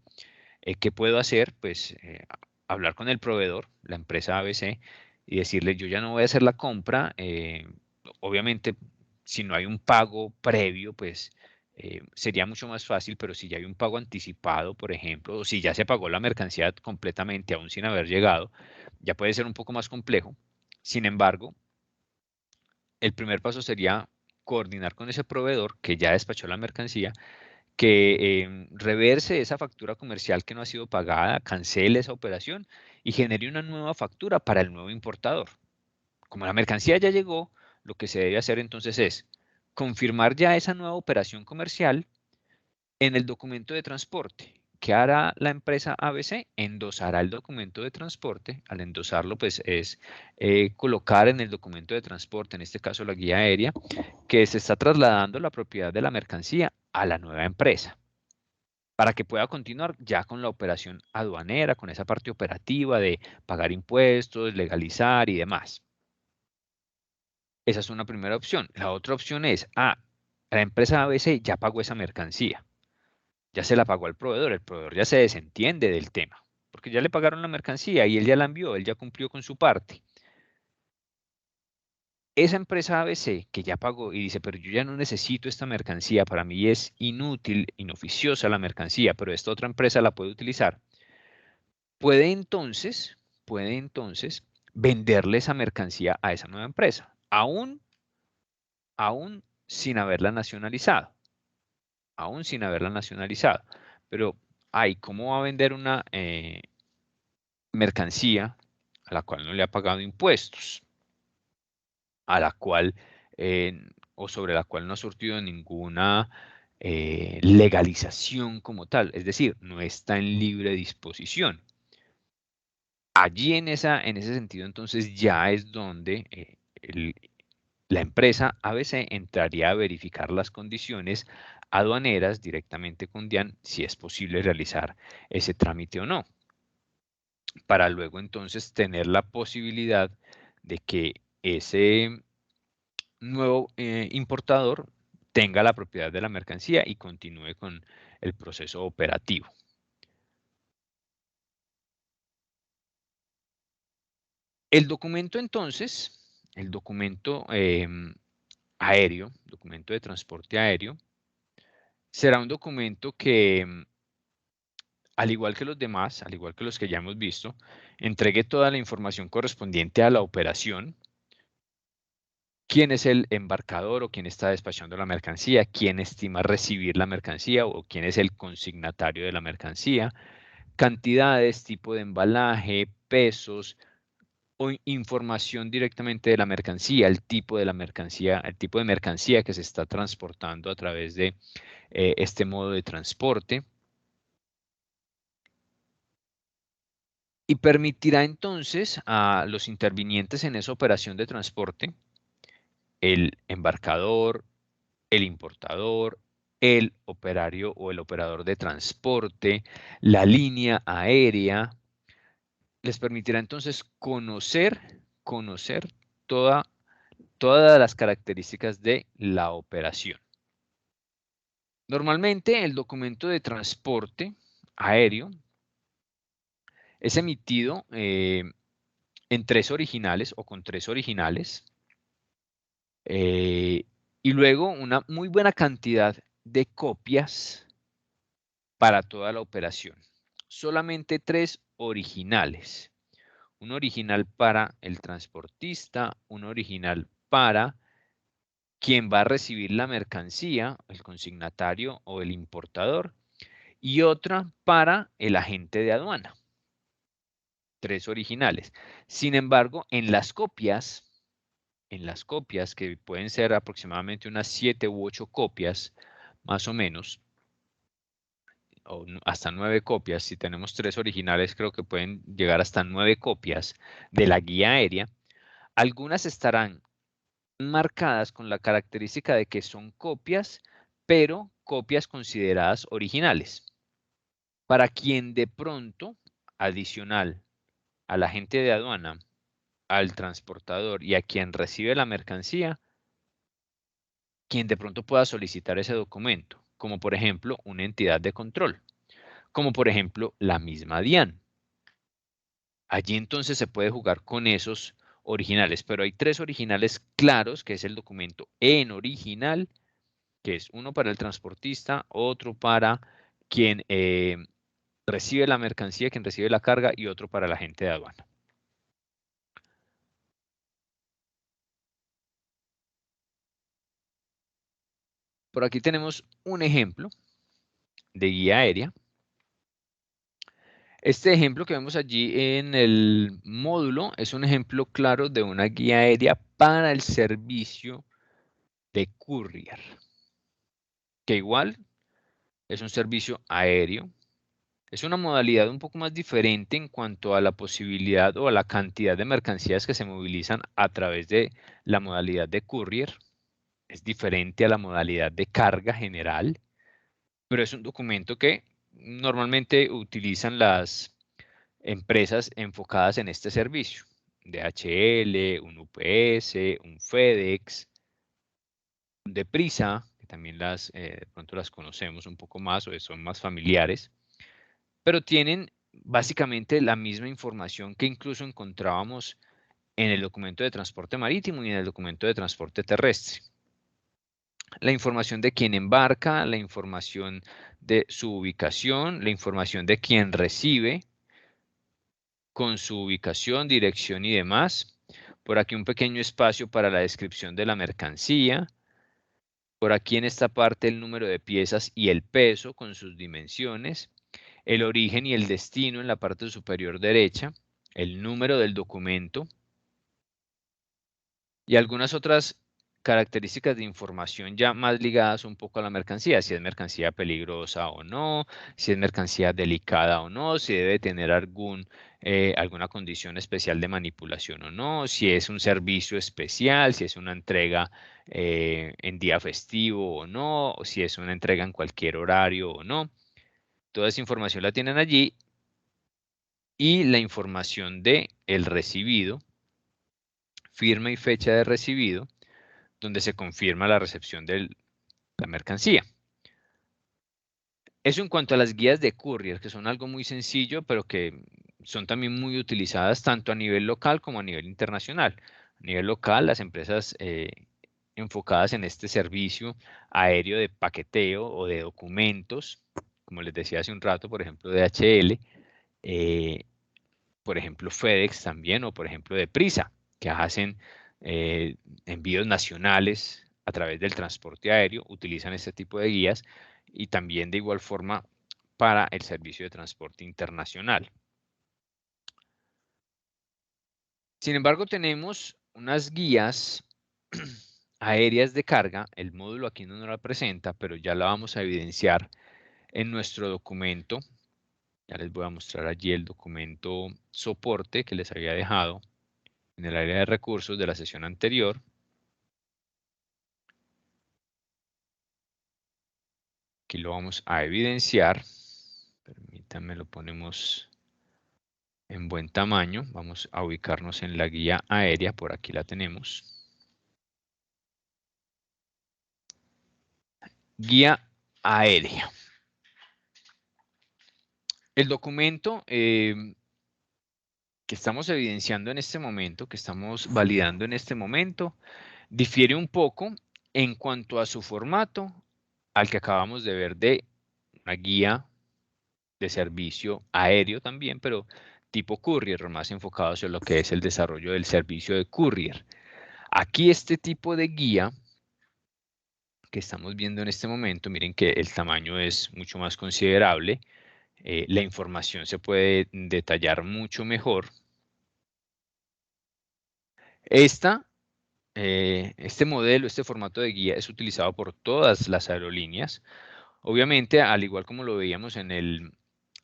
¿Qué puedo hacer? Pues hablar con el proveedor, la empresa ABC, y decirle, yo ya no voy a hacer la compra. Obviamente, si no hay un pago previo, pues sería mucho más fácil, pero si ya hay un pago anticipado, por ejemplo, o si ya se pagó la mercancía completamente, aún sin haber llegado, ya puede ser un poco más complejo. Sin embargo, el primer paso sería coordinar con ese proveedor que ya despachó la mercancía, que reverse esa factura comercial que no ha sido pagada, cancele esa operación y genere una nueva factura para el nuevo importador. Como la mercancía ya llegó, lo que se debe hacer entonces es confirmar ya esa nueva operación comercial en el documento de transporte. ¿Qué hará la empresa ABC? Endosará el documento de transporte. Al endosarlo, pues es colocar en el documento de transporte, en este caso la guía aérea, que se está trasladando la propiedad de la mercancía a la nueva empresa, para que pueda continuar ya con la operación aduanera, con esa parte operativa de pagar impuestos, legalizar y demás. Esa es una primera opción. La otra opción es, la empresa ABC ya pagó esa mercancía, ya se la pagó al proveedor, el proveedor ya se desentiende del tema, porque ya le pagaron la mercancía y él ya la envió, él ya cumplió con su parte. Esa empresa ABC que ya pagó y dice, pero yo ya no necesito esta mercancía, para mí es inútil, inoficiosa la mercancía, pero esta otra empresa la puede utilizar, puede entonces venderle esa mercancía a esa nueva empresa, aún sin haberla nacionalizado, aún sin haberla nacionalizado. Pero, ¿cómo va a vender una mercancía a la cual no le ha pagado impuestos, a la cual o sobre la cual no ha surtido ninguna legalización como tal? Es decir, no está en libre disposición. Allí en ese sentido, entonces ya es donde la empresa ABC entraría a verificar las condiciones aduaneras directamente con DIAN, si es posible realizar ese trámite o no, para luego entonces tener la posibilidad de que ese nuevo importador tenga la propiedad de la mercancía y continúe con el proceso operativo. El documento entonces, el documento aéreo, documento de transporte aéreo, será un documento que, al igual que los demás, al igual que los que ya hemos visto, entregue toda la información correspondiente a la operación, quién es el embarcador o quién está despachando la mercancía, quién estima recibir la mercancía o quién es el consignatario de la mercancía, cantidades, tipo de embalaje, pesos o información directamente de la mercancía, el tipo de la mercancía, el tipo de mercancía que se está transportando a través de este modo de transporte. Y permitirá entonces a los intervinientes en esa operación de transporte, el embarcador, el importador, el operario o el operador de transporte, la línea aérea, les permitirá entonces conocer todas las características de la operación. Normalmente el documento de transporte aéreo es emitido en 3 originales o con 3 originales y luego una muy buena cantidad de copias para toda la operación. Solamente 3 originales. Un original para el transportista, un original para quien va a recibir la mercancía, el consignatario o el importador, y otra para el agente de aduana. 3 originales. Sin embargo, en las copias, que pueden ser aproximadamente unas 7 u 8 copias, más o menos, o hasta 9 copias, si tenemos 3 originales, creo que pueden llegar hasta 9 copias de la guía aérea. Algunas estarán marcadas con la característica de que son copias, pero copias consideradas originales. Para quien de pronto, adicional al agente de aduana, al transportador y a quien recibe la mercancía, quien de pronto pueda solicitar ese documento, como por ejemplo una entidad de control, como por ejemplo la misma DIAN. Allí entonces se puede jugar con esos originales, pero hay 3 originales claros, que es el documento en original, que es uno para el transportista, otro para quien recibe la mercancía, quien recibe la carga, y otro para el agente de aduana. Por aquí tenemos un ejemplo de guía aérea. Este ejemplo que vemos allí en el módulo es un ejemplo claro de una guía aérea para el servicio de courier, que igual es un servicio aéreo. Es una modalidad un poco más diferente en cuanto a la posibilidad o a la cantidad de mercancías que se movilizan a través de la modalidad de courier. Es diferente a la modalidad de carga general, pero es un documento que normalmente utilizan las empresas enfocadas en este servicio. DHL, un UPS, un FedEx, un Deprisa, que también de pronto las conocemos un poco más o son más familiares, pero tienen básicamente la misma información que incluso encontrábamos en el documento de transporte marítimo y en el documento de transporte terrestre. La información de quién embarca, la información de su ubicación, la información de quién recibe, con su ubicación, dirección y demás. Por aquí un pequeño espacio para la descripción de la mercancía. Por aquí en esta parte el número de piezas y el peso con sus dimensiones. El origen y el destino en la parte superior derecha. El número del documento. Y algunas otras características de información ya más ligadas un poco a la mercancía, si es mercancía peligrosa o no, si es mercancía delicada o no, si debe tener alguna condición especial de manipulación o no, si es un servicio especial, si es una entrega en día festivo o no, o si es una entrega en cualquier horario o no. Toda esa información la tienen allí y la información de el recibido, firma y fecha de recibido, donde se confirma la recepción de la mercancía. Eso en cuanto a las guías de courier, que son algo muy sencillo, pero que son también muy utilizadas tanto a nivel local como a nivel internacional. A nivel local, las empresas enfocadas en este servicio aéreo de paqueteo o de documentos, como les decía hace un rato, por ejemplo, DHL, por ejemplo, FedEx también, o por ejemplo, Deprisa, que hacen envíos nacionales a través del transporte aéreo, utilizan este tipo de guías, y también de igual forma para el servicio de transporte internacional. Sin embargo, tenemos unas guías aéreas de carga. El módulo aquí no nos la presenta, pero ya la vamos a evidenciar en nuestro documento. Ya les voy a mostrar allí el documento soporte que les había dejado en el área de recursos de la sesión anterior. Aquí lo vamos a evidenciar. Permítanme, lo ponemos en buen tamaño. Vamos a ubicarnos en la guía aérea. Por aquí la tenemos. Guía aérea. El documento que estamos evidenciando en este momento, que estamos validando en este momento, difiere un poco en cuanto a su formato al que acabamos de ver de una guía de servicio aéreo también, pero tipo courier, más enfocado hacia lo que es el desarrollo del servicio de courier. Aquí este tipo de guía que estamos viendo en este momento, miren que el tamaño es mucho más considerable, la información se puede detallar mucho mejor. Este modelo, este formato de guía es utilizado por todas las aerolíneas. Obviamente, al igual como lo veíamos en el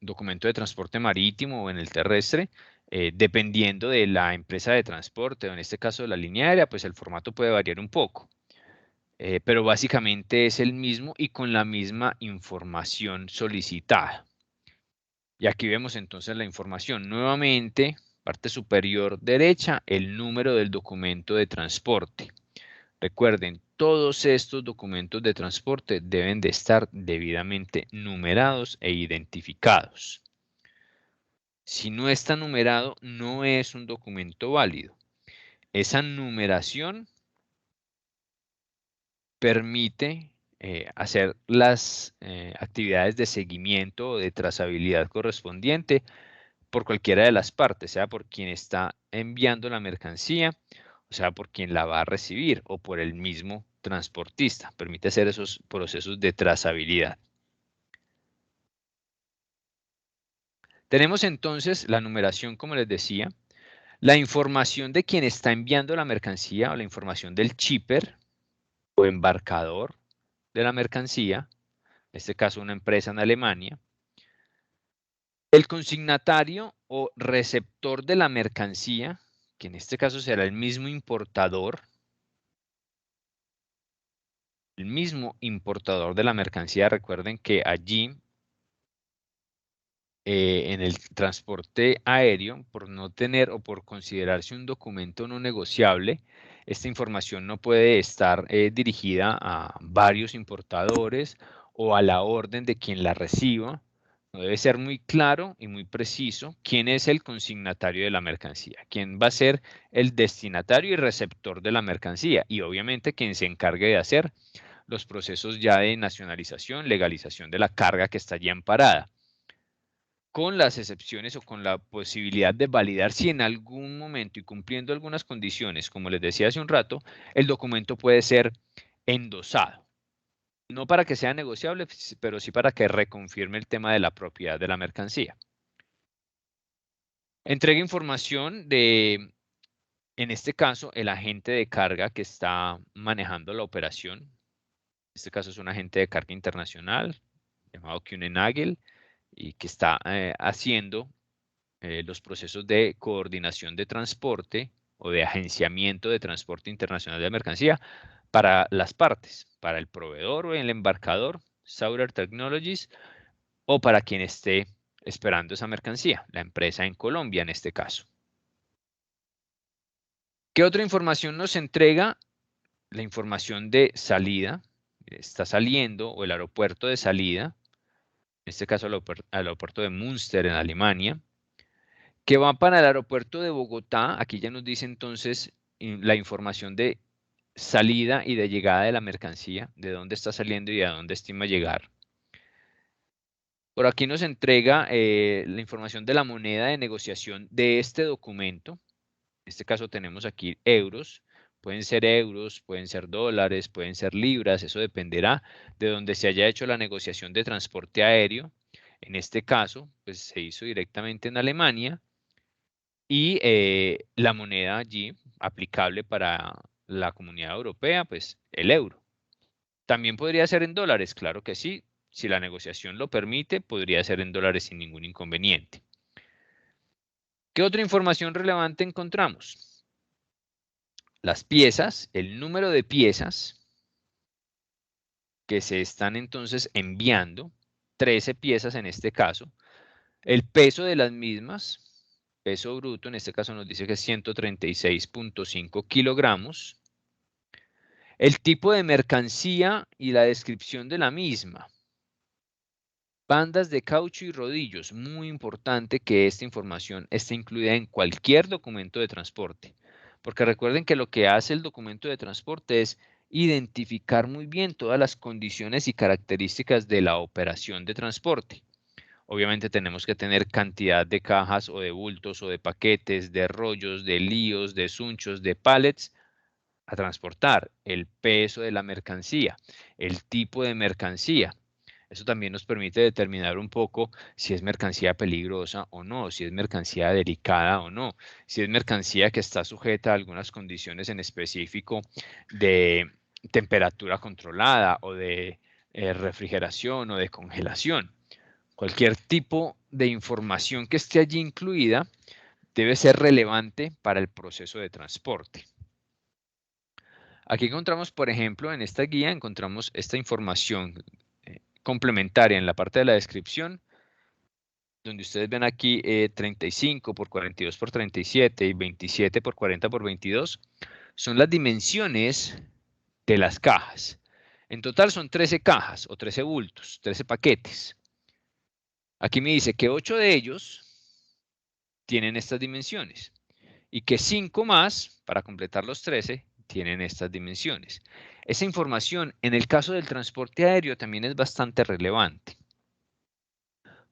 documento de transporte marítimo o en el terrestre, dependiendo de la empresa de transporte, o en este caso de la línea aérea, pues el formato puede variar un poco. Pero básicamente es el mismo y con la misma información solicitada. Y aquí vemos entonces la información. Nuevamente, parte superior derecha, el número del documento de transporte. Recuerden, todos estos documentos de transporte deben de estar debidamente numerados e identificados. Si no está numerado, no es un documento válido. Esa numeración permite hacer las actividades de seguimiento o de trazabilidad correspondiente por cualquiera de las partes, sea por quien está enviando la mercancía, o sea por quien la va a recibir, o por el mismo transportista. Permite hacer esos procesos de trazabilidad. Tenemos entonces la numeración, como les decía, la información de quien está enviando la mercancía, o la información del shipper o embarcador de la mercancía, en este caso una empresa en Alemania, el consignatario o receptor de la mercancía, que en este caso será el mismo importador de la mercancía. Recuerden que allí en el transporte aéreo, por no tener o por considerarse un documento no negociable, esta información no puede estar dirigida a varios importadores o a la orden de quien la reciba. No, debe ser muy claro y muy preciso quién es el consignatario de la mercancía, quién va a ser el destinatario y receptor de la mercancía, y obviamente quien se encargue de hacer los procesos ya de nacionalización, legalización de la carga que está allí amparada, con las excepciones o con la posibilidad de validar si en algún momento y cumpliendo algunas condiciones, como les decía hace un rato, el documento puede ser endosado. No para que sea negociable, pero sí para que reconfirme el tema de la propiedad de la mercancía. Entrega información de, en este caso, el agente de carga que está manejando la operación. En este caso es un agente de carga internacional llamado Kühne-Nagel y que está haciendo los procesos de coordinación de transporte o de agenciamiento de transporte internacional de mercancía para las partes, para el proveedor o el embarcador, Saurer Technologies, o para quien esté esperando esa mercancía, la empresa en Colombia en este caso. ¿Qué otra información nos entrega? La información de salida, está saliendo, o el aeropuerto de salida, en este caso el aeropuerto de Münster en Alemania. que va para el aeropuerto de Bogotá. Aquí ya nos dice entonces la información de salida y de llegada de la mercancía, de dónde está saliendo y a dónde estima llegar. Por aquí nos entrega la información de la moneda de negociación de este documento. En este caso tenemos aquí euros. Pueden ser euros, pueden ser dólares, pueden ser libras. Eso dependerá de donde se haya hecho la negociación de transporte aéreo. En este caso, pues se hizo directamente en Alemania. Y la moneda allí aplicable para la Comunidad Europea, pues el euro. También podría ser en dólares, claro que sí. Si la negociación lo permite, podría ser en dólares sin ningún inconveniente. ¿Qué otra información relevante encontramos? Las piezas, el número de piezas que se están entonces enviando, 13 piezas en este caso, el peso de las mismas, peso bruto, en este caso nos dice que es 136.5 kilogramos, el tipo de mercancía y la descripción de la misma. Bandas de caucho y rodillos. Muy importante que esta información esté incluida en cualquier documento de transporte. Porque recuerden que lo que hace el documento de transporte es identificar muy bien todas las condiciones y características de la operación de transporte. Obviamente tenemos que tener cantidad de cajas o de bultos o de paquetes, de rollos, de líos, de sunchos, de pallets a transportar, el peso de la mercancía, el tipo de mercancía. Eso también nos permite determinar un poco si es mercancía peligrosa o no, si es mercancía delicada o no, si es mercancía que está sujeta a algunas condiciones en específico de temperatura controlada o de refrigeración o de congelación. Cualquier tipo de información que esté allí incluida debe ser relevante para el proceso de transporte. Aquí encontramos, por ejemplo, en esta guía encontramos esta información complementaria en la parte de la descripción, donde ustedes ven aquí 35 por 42 por 37 y 27 por 40 por 22, son las dimensiones de las cajas. En total son 13 cajas o 13 bultos, 13 paquetes. Aquí me dice que 8 de ellos tienen estas dimensiones y que 5 más, para completar los 13, tienen estas dimensiones. Esa información en el caso del transporte aéreo también es bastante relevante.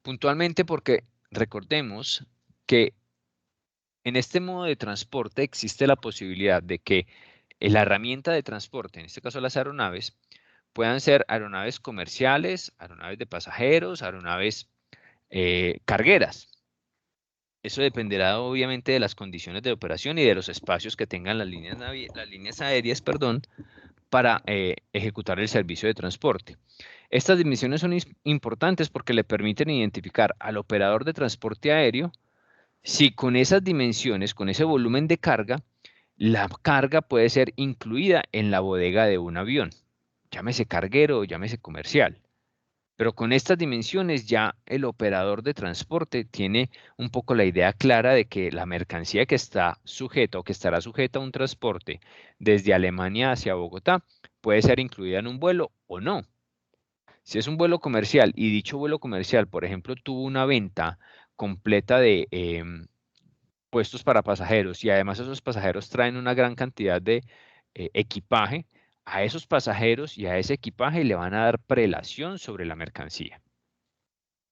Puntualmente porque recordemos que en este modo de transporte existe la posibilidad de que la herramienta de transporte, en este caso las aeronaves, puedan ser aeronaves comerciales, aeronaves de pasajeros, aeronaves cargueras. Eso dependerá obviamente de las condiciones de operación y de los espacios que tengan las líneas aéreas, para ejecutar el servicio de transporte. Estas dimensiones son importantes porque le permiten identificar al operador de transporte aéreo si con esas dimensiones, con ese volumen de carga, la carga puede ser incluida en la bodega de un avión, llámese carguero o llámese comercial. Pero con estas dimensiones ya el operador de transporte tiene un poco la idea clara de que la mercancía que está sujeta o que estará sujeta a un transporte desde Alemania hacia Bogotá puede ser incluida en un vuelo o no. Si es un vuelo comercial y dicho vuelo comercial, por ejemplo, tuvo una venta completa de puestos para pasajeros y además esos pasajeros traen una gran cantidad de equipaje, a esos pasajeros y a ese equipaje le van a dar prelación sobre la mercancía.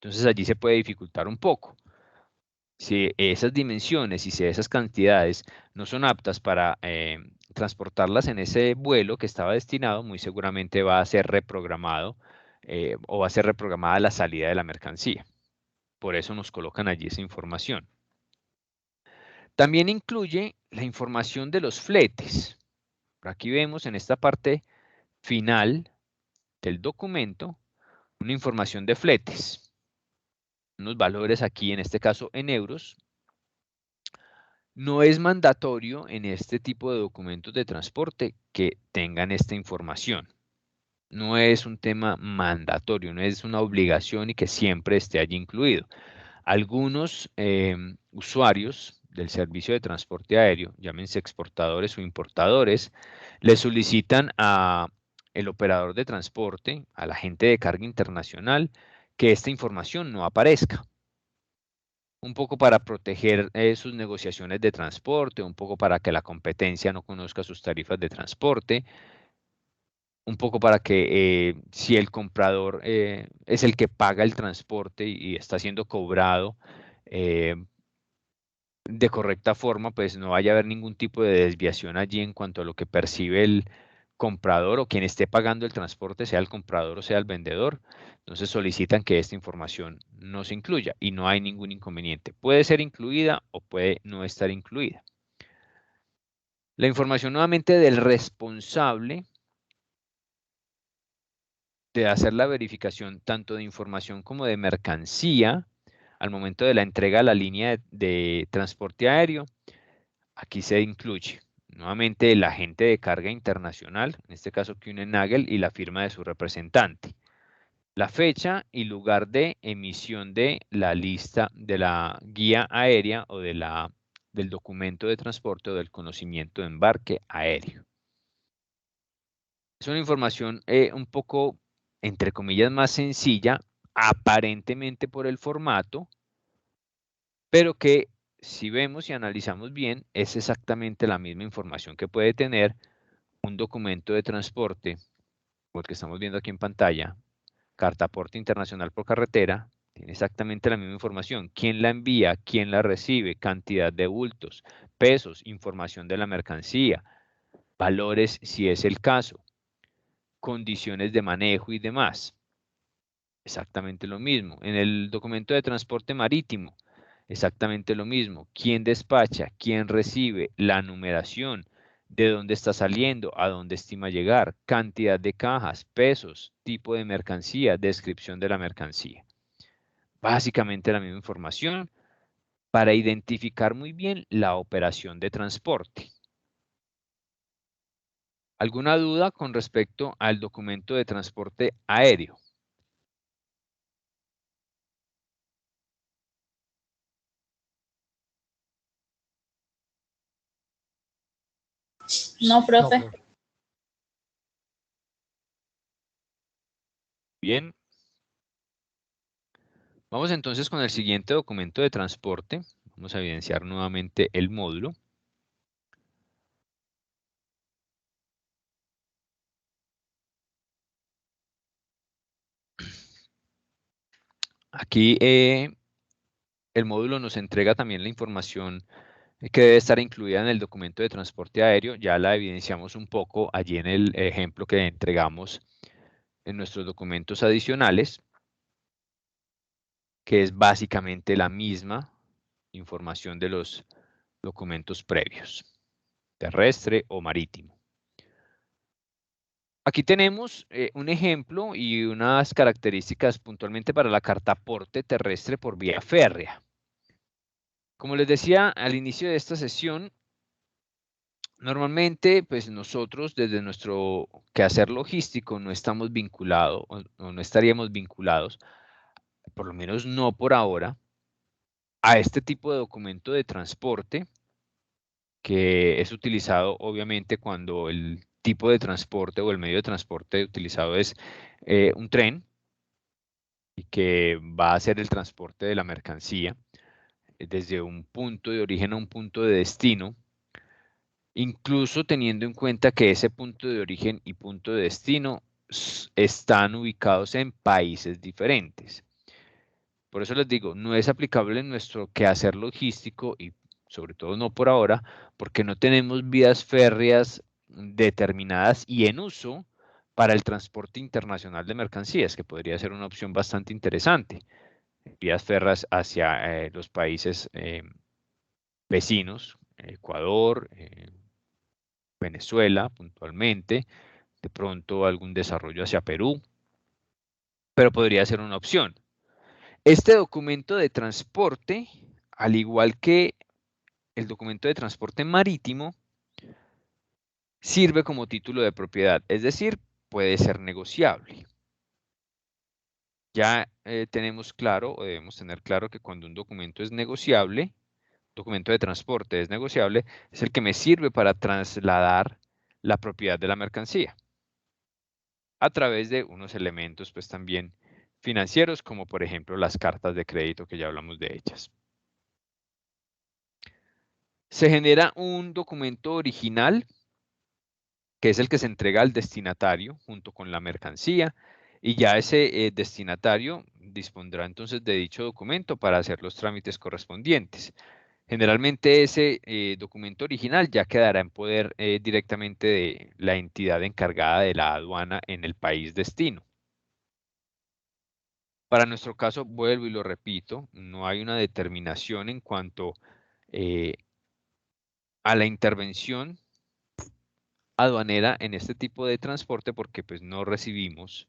Entonces allí se puede dificultar un poco. Si esas dimensiones y si esas cantidades no son aptas para transportarlas en ese vuelo que estaba destinado, muy seguramente va a ser reprogramado o va a ser reprogramada la salida de la mercancía. Por eso nos colocan allí esa información. También incluye la información de los fletes. Por aquí vemos en esta parte final del documento una información de fletes. Unos valores aquí, en este caso en euros. No es mandatorio en este tipo de documentos de transporte que tengan esta información. No es un tema mandatorio, no es una obligación y que siempre esté allí incluido. Algunos usuarios del servicio de transporte aéreo, llámense exportadores o importadores, le solicitan a el operador de transporte, al agente de carga internacional, que esta información no aparezca. un poco para proteger sus negociaciones de transporte, un poco para que la competencia no conozca sus tarifas de transporte, un poco para que si el comprador es el que paga el transporte y está siendo cobrado de correcta forma, pues no vaya a haber ningún tipo de desviación allí en cuanto a lo que percibe el comprador o quien esté pagando el transporte, sea el comprador o sea el vendedor. Entonces solicitan que esta información no se incluya y no hay ningún inconveniente. Puede ser incluida o puede no estar incluida. La información nuevamente del responsable de hacer la verificación tanto de información como de mercancía al momento de la entrega a la línea de transporte aéreo. Aquí se incluye nuevamente el agente de carga internacional, en este caso Kühne-Nagel, y la firma de su representante. La fecha y lugar de emisión de la lista de la guía aérea o del documento de transporte o del conocimiento de embarque aéreo. Es una información un poco, entre comillas, más sencilla, aparentemente por el formato, pero que si vemos y analizamos bien, es exactamente la misma información que puede tener un documento de transporte, como el que estamos viendo aquí en pantalla, cartaporte internacional por carretera, tiene exactamente la misma información. ¿Quién la envía? ¿Quién la recibe? Cantidad de bultos, pesos, información de la mercancía, valores si es el caso, condiciones de manejo y demás. Exactamente lo mismo. En el documento de transporte marítimo, exactamente lo mismo. ¿Quién despacha? ¿Quién recibe? La numeración, de dónde está saliendo, a dónde estima llegar, cantidad de cajas, pesos, tipo de mercancía, descripción de la mercancía. Básicamente la misma información para identificar muy bien la operación de transporte. ¿Alguna duda con respecto al documento de transporte aéreo? No, profe. Bien. Vamos entonces con el siguiente documento de transporte. Vamos a evidenciar nuevamente el módulo. Aquí el módulo nos entrega también la información que debe estar incluida en el documento de transporte aéreo. Ya la evidenciamos un poco allí en el ejemplo que entregamos en nuestros documentos adicionales, que es básicamente la misma información de los documentos previos, terrestre o marítimo. Aquí tenemos un ejemplo y unas características puntualmente para la cartaporte terrestre por vía férrea. Como les decía al inicio de esta sesión, normalmente pues nosotros desde nuestro quehacer logístico no estamos vinculados o no estaríamos vinculados, por lo menos no por ahora, a este tipo de documento de transporte que es utilizado obviamente cuando el tipo de transporte o el medio de transporte utilizado es un tren y que va a hacer el transporte de la mercancía desde un punto de origen a un punto de destino, incluso teniendo en cuenta que ese punto de origen y punto de destino están ubicados en países diferentes. Por eso les digo, no es aplicable en nuestro quehacer logístico y sobre todo no por ahora, porque no tenemos vías férreas determinadas y en uso para el transporte internacional de mercancías, que podría ser una opción bastante interesante. Vías férreas hacia los países vecinos, Ecuador, Venezuela puntualmente, de pronto algún desarrollo hacia Perú, pero podría ser una opción. Este documento de transporte, al igual que el documento de transporte marítimo, sirve como título de propiedad, es decir, puede ser negociable. Ya tenemos claro o debemos tener claro que cuando un documento es negociable, documento de transporte es negociable, es el que me sirve para trasladar la propiedad de la mercancía a través de unos elementos pues también financieros como por ejemplo las cartas de crédito que ya hablamos de ellas. Se genera un documento original, que es el que se entrega al destinatario junto con la mercancía, y ya ese destinatario dispondrá entonces de dicho documento para hacer los trámites correspondientes. Generalmente ese documento original ya quedará en poder directamente de la entidad encargada de la aduana en el país destino. Para nuestro caso, vuelvo y lo repito, no hay una determinación en cuanto a la intervención aduanera en este tipo de transporte porque pues no recibimos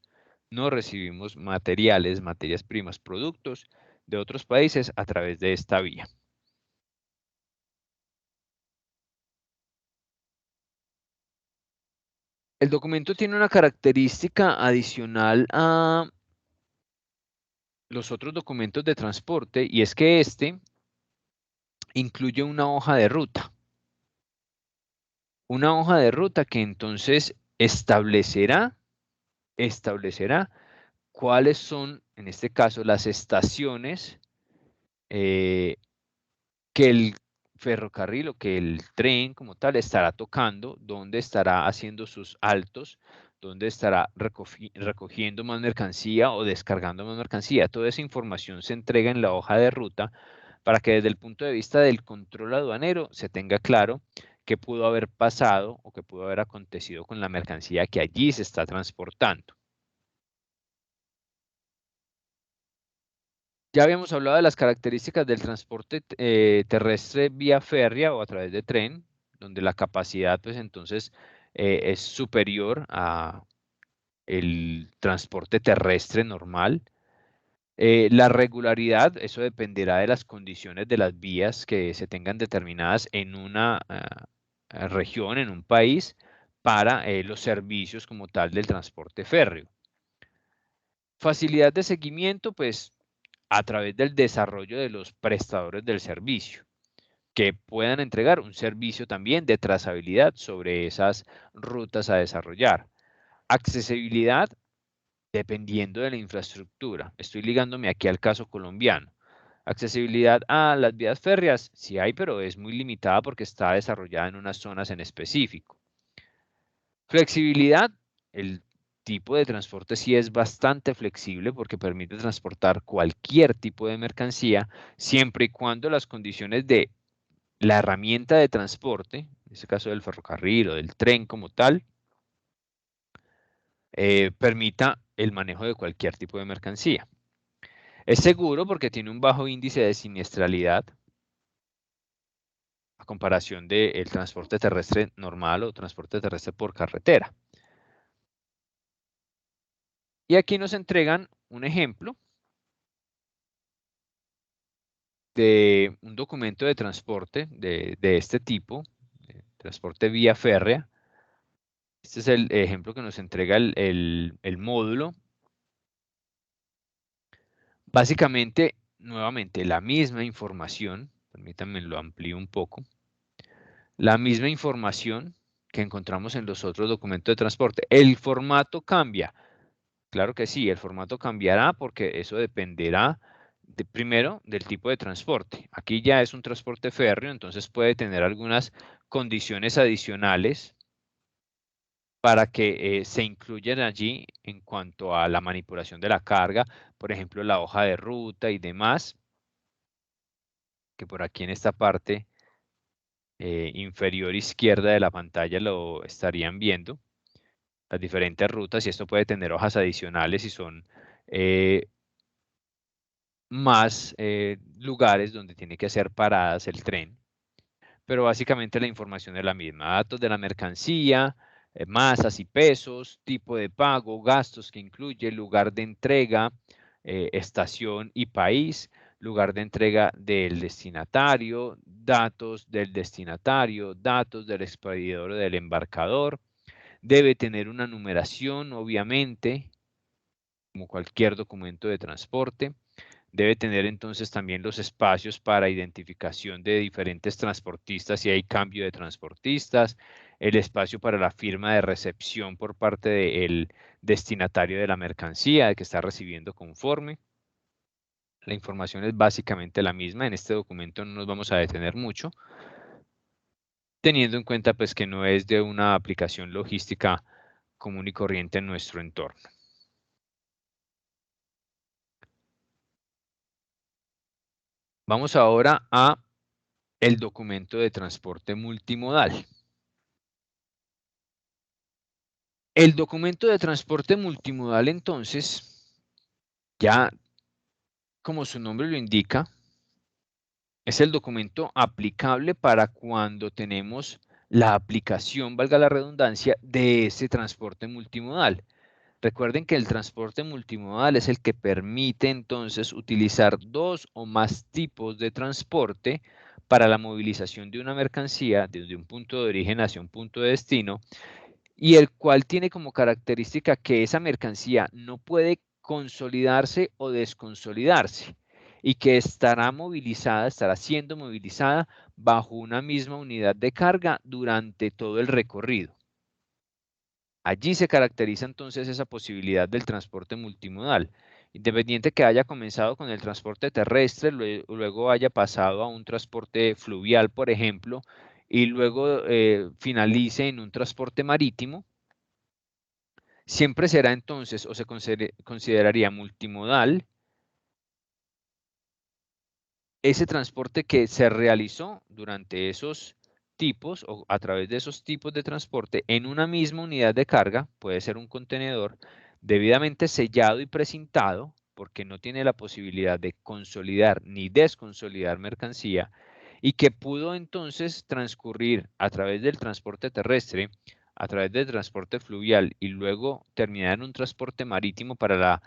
materiales, materias primas, productos de otros países a través de esta vía. El documento tiene una característica adicional a los otros documentos de transporte y es que este incluye una hoja de ruta. Una hoja de ruta que entonces establecerá cuáles son, en este caso, las estaciones que el ferrocarril o que el tren como tal estará tocando, dónde estará haciendo sus altos, dónde estará recogiendo más mercancía o descargando más mercancía. Toda esa información se entrega en la hoja de ruta para que desde el punto de vista del control aduanero se tenga claro qué pudo haber pasado o qué pudo haber acontecido con la mercancía que allí se está transportando. Ya habíamos hablado de las características del transporte terrestre vía férrea o a través de tren, donde la capacidad pues entonces es superior a el transporte terrestre normal. La regularidad, eso dependerá de las condiciones de las vías que se tengan determinadas en una región, en un país, para los servicios como tal del transporte férreo. Facilidad de seguimiento, pues a través del desarrollo de los prestadores del servicio, que puedan entregar un servicio también de trazabilidad sobre esas rutas a desarrollar. Accesibilidad, dependiendo de la infraestructura. Estoy ligándome aquí al caso colombiano. Accesibilidad a las vías férreas, sí hay, pero es muy limitada porque está desarrollada en unas zonas en específico. Flexibilidad, el tipo de transporte sí es bastante flexible porque permite transportar cualquier tipo de mercancía siempre y cuando las condiciones de la herramienta de transporte, en este caso del ferrocarril o del tren como tal, permita el manejo de cualquier tipo de mercancía. Es seguro porque tiene un bajo índice de siniestralidad a comparación del transporte terrestre normal o transporte terrestre por carretera. Y aquí nos entregan un ejemplo de un documento de transporte de este tipo, de transporte vía férrea. Este es el ejemplo que nos entrega el módulo. Básicamente, nuevamente, la misma información, permítanme lo amplío un poco, la misma información que encontramos en los otros documentos de transporte. ¿El formato cambia? Claro que sí, el formato cambiará porque eso dependerá primero del tipo de transporte. Aquí ya es un transporte férreo, entonces puede tener algunas condiciones adicionales para que se incluyan allí en cuanto a la manipulación de la carga, por ejemplo, la hoja de ruta y demás, que por aquí en esta parte inferior izquierda de la pantalla lo estarían viendo, las diferentes rutas, y esto puede tener hojas adicionales y son más lugares donde tiene que hacer paradas el tren, pero básicamente la información es la misma, datos de la mercancía, masas y pesos, tipo de pago, gastos que incluye, lugar de entrega, estación y país, lugar de entrega del destinatario, datos del destinatario, datos del expedidor o del embarcador. Debe tener una numeración, obviamente, como cualquier documento de transporte. Debe tener entonces también los espacios para identificación de diferentes transportistas si hay cambio de transportistas, el espacio para la firma de recepción por parte del destinatario de la mercancía, de que está recibiendo conforme. La información es básicamente la misma. En este documento no nos vamos a detener mucho, teniendo en cuenta pues que no es de una aplicación logística común y corriente en nuestro entorno. Vamos ahora a el documento de transporte multimodal. El documento de transporte multimodal, entonces, ya como su nombre lo indica, es el documento aplicable para cuando tenemos la aplicación, valga la redundancia, de ese transporte multimodal. Recuerden que el transporte multimodal es el que permite entonces utilizar dos o más tipos de transporte para la movilización de una mercancía desde un punto de origen hacia un punto de destino, y el cual tiene como característica que esa mercancía no puede consolidarse o desconsolidarse y que estará siendo movilizada bajo una misma unidad de carga durante todo el recorrido. Allí se caracteriza entonces esa posibilidad del transporte multimodal. Independiente que haya comenzado con el transporte terrestre, luego haya pasado a un transporte fluvial, por ejemplo, y luego finalice en un transporte marítimo, siempre será entonces o se consideraría multimodal ese transporte que se realizó durante esos tipos o a través de esos tipos de transporte en una misma unidad de carga, puede ser un contenedor debidamente sellado y precintado, porque no tiene la posibilidad de consolidar ni desconsolidar mercancía, y que pudo entonces transcurrir a través del transporte terrestre, a través del transporte fluvial y luego terminar en un transporte marítimo para la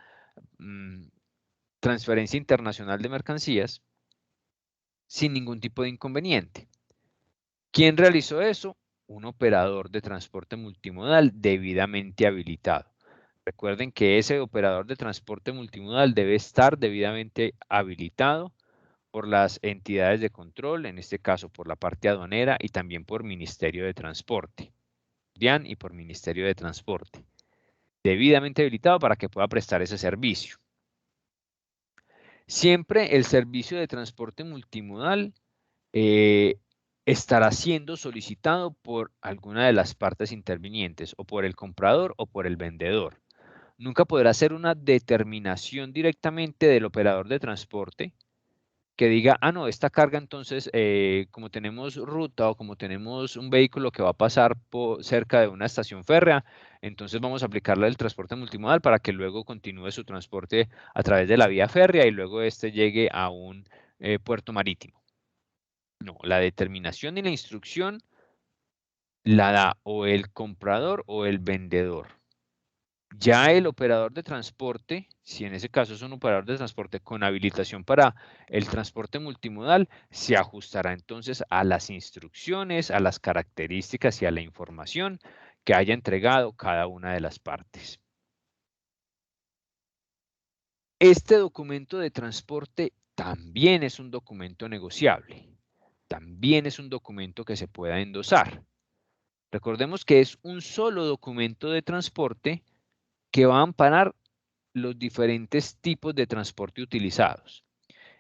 transferencia internacional de mercancías sin ningún tipo de inconveniente. ¿Quién realizó eso? Un operador de transporte multimodal debidamente habilitado. Recuerden que ese operador de transporte multimodal debe estar debidamente habilitado por las entidades de control, en este caso por la parte aduanera y también por Ministerio de Transporte, DIAN, y por Ministerio de Transporte. Debidamente habilitado para que pueda prestar ese servicio. Siempre el servicio de transporte multimodal estará siendo solicitado por alguna de las partes intervinientes, o por el comprador o por el vendedor. Nunca podrá ser una determinación directamente del operador de transporte que diga, ah, no, esta carga entonces, como tenemos ruta o como tenemos un vehículo que va a pasar cerca de una estación férrea, entonces vamos a aplicarle el transporte multimodal para que luego continúe su transporte a través de la vía férrea y luego este llegue a un puerto marítimo. No, la determinación y la instrucción la da o el comprador o el vendedor. Ya el operador de transporte, si en ese caso es un operador de transporte con habilitación para el transporte multimodal, se ajustará entonces a las instrucciones, a las características y a la información que haya entregado cada una de las partes. Este documento de transporte también es un documento negociable. También es un documento que se pueda endosar. Recordemos que es un solo documento de transporte que va a amparar los diferentes tipos de transporte utilizados.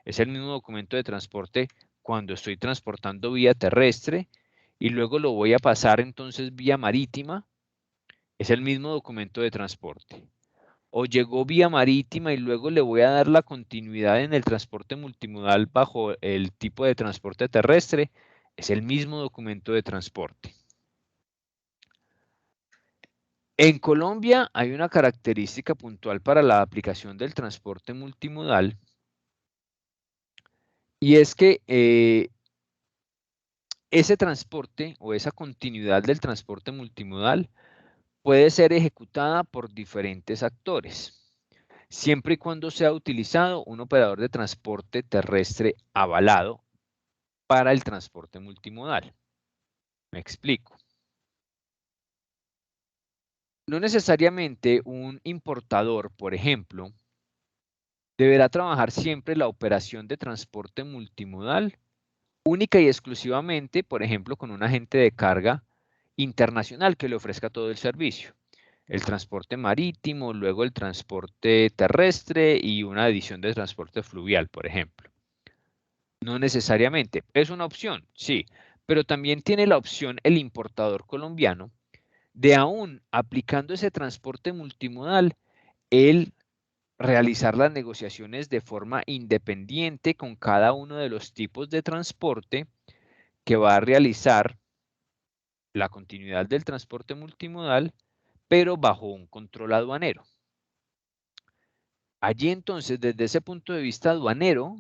Es el mismo documento de transporte cuando estoy transportando vía terrestre y luego lo voy a pasar entonces vía marítima. Es el mismo documento de transporte. O llegó vía marítima y luego le voy a dar la continuidad en el transporte multimodal bajo el tipo de transporte terrestre. Es el mismo documento de transporte. En Colombia hay una característica puntual para la aplicación del transporte multimodal y es que ese transporte o esa continuidad del transporte multimodal puede ser ejecutada por diferentes actores, siempre y cuando sea utilizado un operador de transporte terrestre avalado para el transporte multimodal. Me explico. No necesariamente un importador, por ejemplo, deberá trabajar siempre la operación de transporte multimodal única y exclusivamente, por ejemplo, con un agente de carga internacional que le ofrezca todo el servicio. El transporte marítimo, luego el transporte terrestre y una edición de transporte fluvial, por ejemplo. No necesariamente. ¿Es una opción? Sí, pero también tiene la opción el importador colombiano de aún aplicando ese transporte multimodal, él realizar las negociaciones de forma independiente con cada uno de los tipos de transporte que va a realizar la continuidad del transporte multimodal, pero bajo un control aduanero. Allí entonces, desde ese punto de vista aduanero,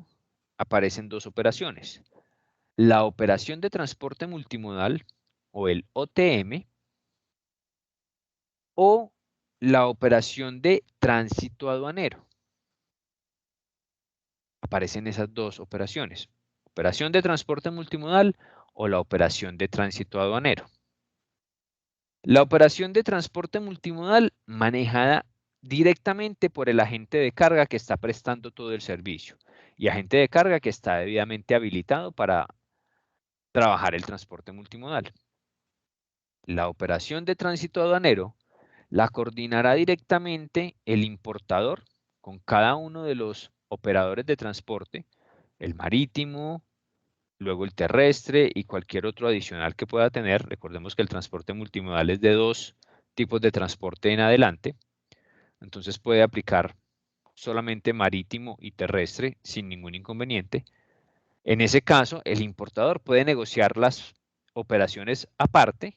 aparecen dos operaciones. La operación de transporte multimodal, o el OTM, o la operación de tránsito aduanero. Aparecen esas dos operaciones. Operación de transporte multimodal o la operación de tránsito aduanero. La operación de transporte multimodal manejada directamente por el agente de carga que está prestando todo el servicio y agente de carga que está debidamente habilitado para trabajar el transporte multimodal. La operación de tránsito aduanero la coordinará directamente el importador con cada uno de los operadores de transporte, el marítimo, luego el terrestre y cualquier otro adicional que pueda tener. Recordemos que el transporte multimodal es de 2 tipos de transporte en adelante. Entonces puede aplicar solamente marítimo y terrestre sin ningún inconveniente. En ese caso, el importador puede negociar las operaciones aparte,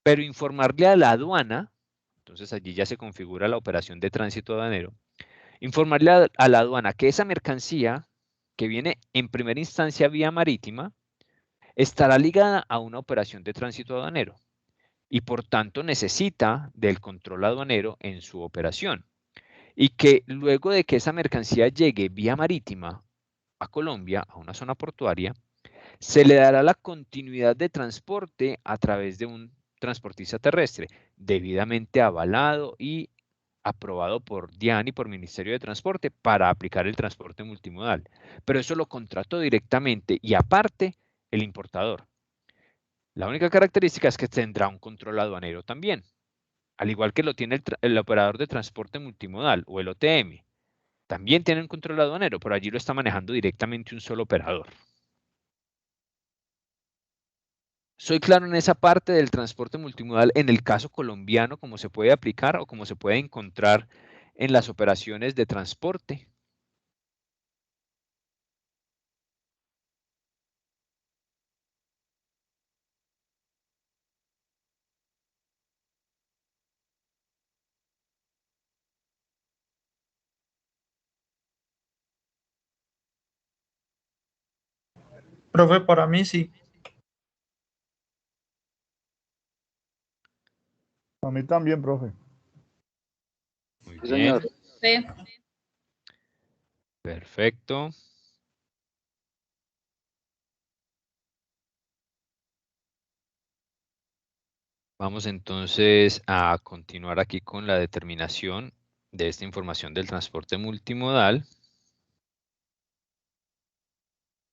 pero informarle a la aduana, entonces allí ya se configura la operación de tránsito aduanero, informarle a la aduana que esa mercancía que viene en primera instancia vía marítima estará ligada a una operación de tránsito aduanero y por tanto necesita del control aduanero en su operación. Y que luego de que esa mercancía llegue vía marítima a Colombia, a una zona portuaria, se le dará la continuidad de transporte a través de un transportista terrestre, debidamente avalado y aprobado por DIAN y por Ministerio de Transporte para aplicar el transporte multimodal. Pero eso lo contrató directamente y aparte el importador. La única característica es que tendrá un control aduanero también, al igual que lo tiene el operador de transporte multimodal o el OTM. También tiene un control aduanero, pero allí lo está manejando directamente un solo operador. ¿Soy claro en esa parte del transporte multimodal en el caso colombiano, cómo se puede aplicar o cómo se puede encontrar en las operaciones de transporte? Profe, para mí sí. A mí también, profe. Muy Sí, bien. señor. Sí. Perfecto. Vamos entonces a continuar aquí con la determinación de esta información del transporte multimodal,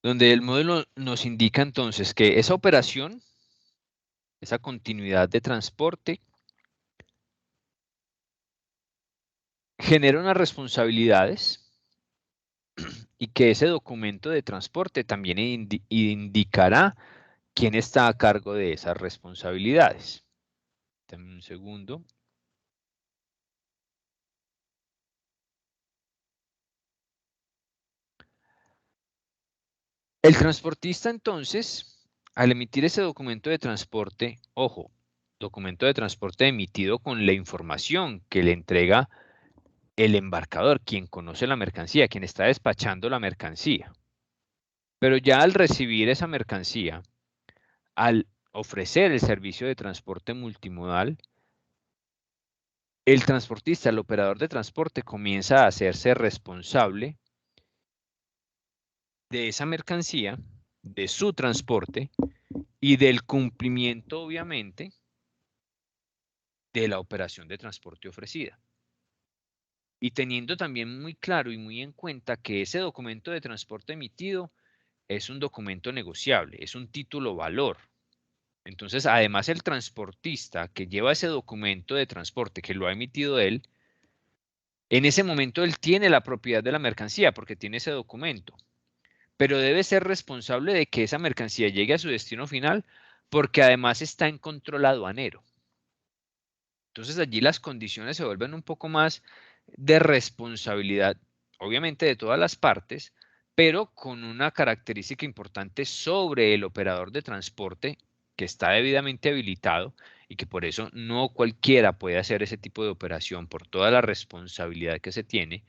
donde el modelo nos indica entonces que esa operación, esa continuidad de transporte, genera unas responsabilidades y que ese documento de transporte también indicará quién está a cargo de esas responsabilidades. Dame un segundo. El transportista entonces, al emitir ese documento de transporte, ojo, documento de transporte emitido con la información que le entrega el embarcador, quien conoce la mercancía, quien está despachando la mercancía. Pero ya al recibir esa mercancía, al ofrecer el servicio de transporte multimodal, el transportista, el operador de transporte, comienza a hacerse responsable de esa mercancía, de su transporte y del cumplimiento, obviamente, de la operación de transporte ofrecida. Y teniendo también muy claro y muy en cuenta que ese documento de transporte emitido es un documento negociable, es un título valor. Entonces, además, el transportista que lleva ese documento de transporte, que lo ha emitido él, en ese momento él tiene la propiedad de la mercancía porque tiene ese documento. pero debe ser responsable de que esa mercancía llegue a su destino final porque además está en control aduanero. Entonces allí las condiciones se vuelven un poco más de responsabilidad, obviamente de todas las partes, pero con una característica importante sobre el operador de transporte que está debidamente habilitado y que por eso no cualquiera puede hacer ese tipo de operación por toda la responsabilidad que se tiene.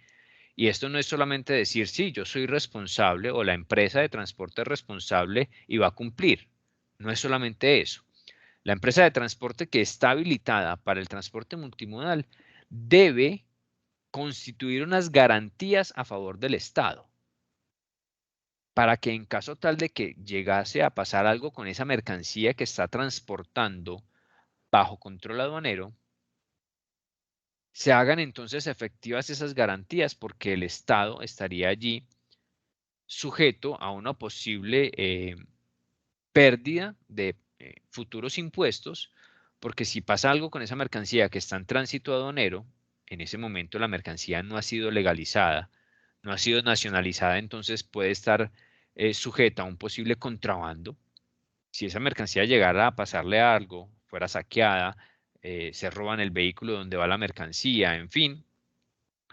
Y esto no es solamente decir, sí, yo soy responsable o la empresa de transporte es responsable y va a cumplir. No es solamente eso. La empresa de transporte que está habilitada para el transporte multimodal debe constituir unas garantías a favor del Estado para que en caso tal de que llegase a pasar algo con esa mercancía que está transportando bajo control aduanero, se hagan entonces efectivas esas garantías porque el Estado estaría allí sujeto a una posible pérdida de futuros impuestos, porque si pasa algo con esa mercancía que está en tránsito aduanero, en ese momento la mercancía no ha sido legalizada, no ha sido nacionalizada, entonces puede estar sujeta a un posible contrabando. Si esa mercancía llegara a pasarle algo, fuera saqueada, se roban el vehículo donde va la mercancía, en fin,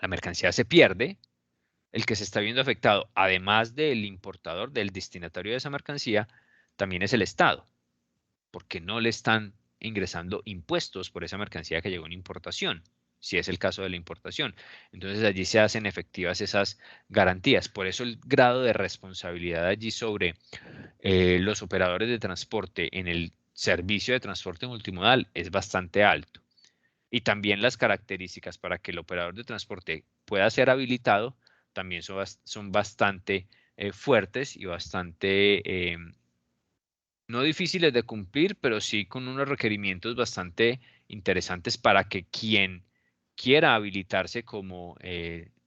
la mercancía se pierde. El que se está viendo afectado, además del importador, del destinatario de esa mercancía, también es el Estado, porque no le están ingresando impuestos por esa mercancía que llegó en importación, si es el caso de la importación. Entonces allí se hacen efectivas esas garantías. Por eso el grado de responsabilidad allí sobre los operadores de transporte en el servicio de transporte multimodal es bastante alto. Y también las características para que el operador de transporte pueda ser habilitado también son bastante fuertes y bastante no difíciles de cumplir, pero sí con unos requerimientos bastante interesantes para que quien quiera habilitarse como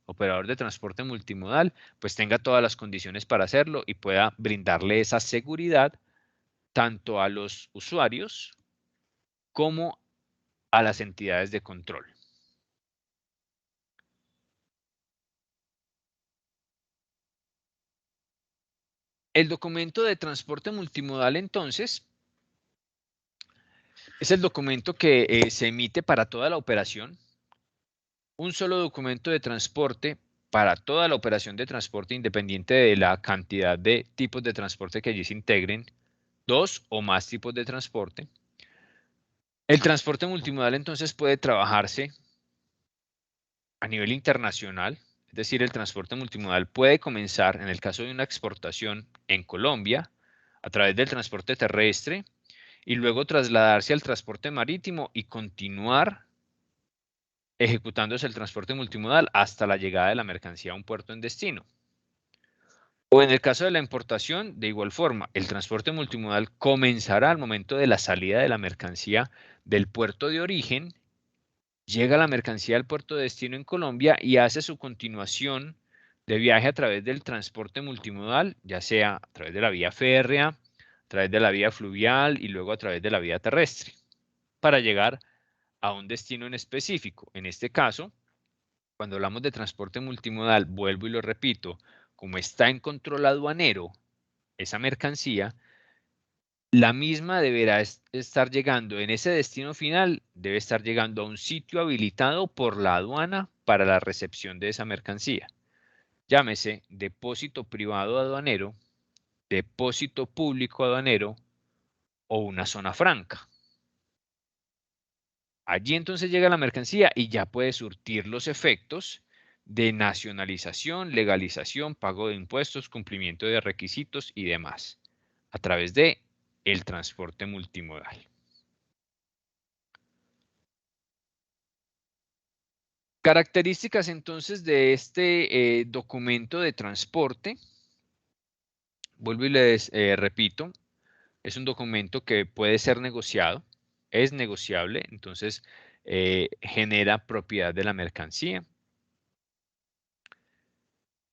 operador de transporte multimodal, pues tenga todas las condiciones para hacerlo y pueda brindarle esa seguridad tanto a los usuarios como a las entidades de control. El documento de transporte multimodal, entonces, es el documento que se emite para toda la operación. Un solo documento de transporte para toda la operación de transporte independiente de la cantidad de tipos de transporte que allí se integren, 2 o más tipos de transporte. El transporte multimodal entonces puede trabajarse a nivel internacional, es decir, el transporte multimodal puede comenzar en el caso de una exportación en Colombia a través del transporte terrestre y luego trasladarse al transporte marítimo y continuar ejecutándose el transporte multimodal hasta la llegada de la mercancía a un puerto en destino. O en el caso de la importación, de igual forma, el transporte multimodal comenzará al momento de la salida de la mercancía del puerto de origen, llega la mercancía al puerto de destino en Colombia y hace su continuación de viaje a través del transporte multimodal, ya sea a través de la vía férrea, a través de la vía fluvial y luego a través de la vía terrestre, para llegar a un destino en específico. En este caso, cuando hablamos de transporte multimodal, vuelvo y lo repito, como está en control aduanero esa mercancía, la misma deberá estar llegando en ese destino final, debe estar llegando a un sitio habilitado por la aduana para la recepción de esa mercancía. Llámese depósito privado aduanero, depósito público aduanero o una zona franca. Allí entonces llega la mercancía y ya puede surtir los efectos de nacionalización, legalización, pago de impuestos, cumplimiento de requisitos y demás, a través de el transporte multimodal. Características entonces de este documento de transporte. Vuelvo y les repito, es un documento que puede ser negociado, es negociable, entonces genera propiedad de la mercancía.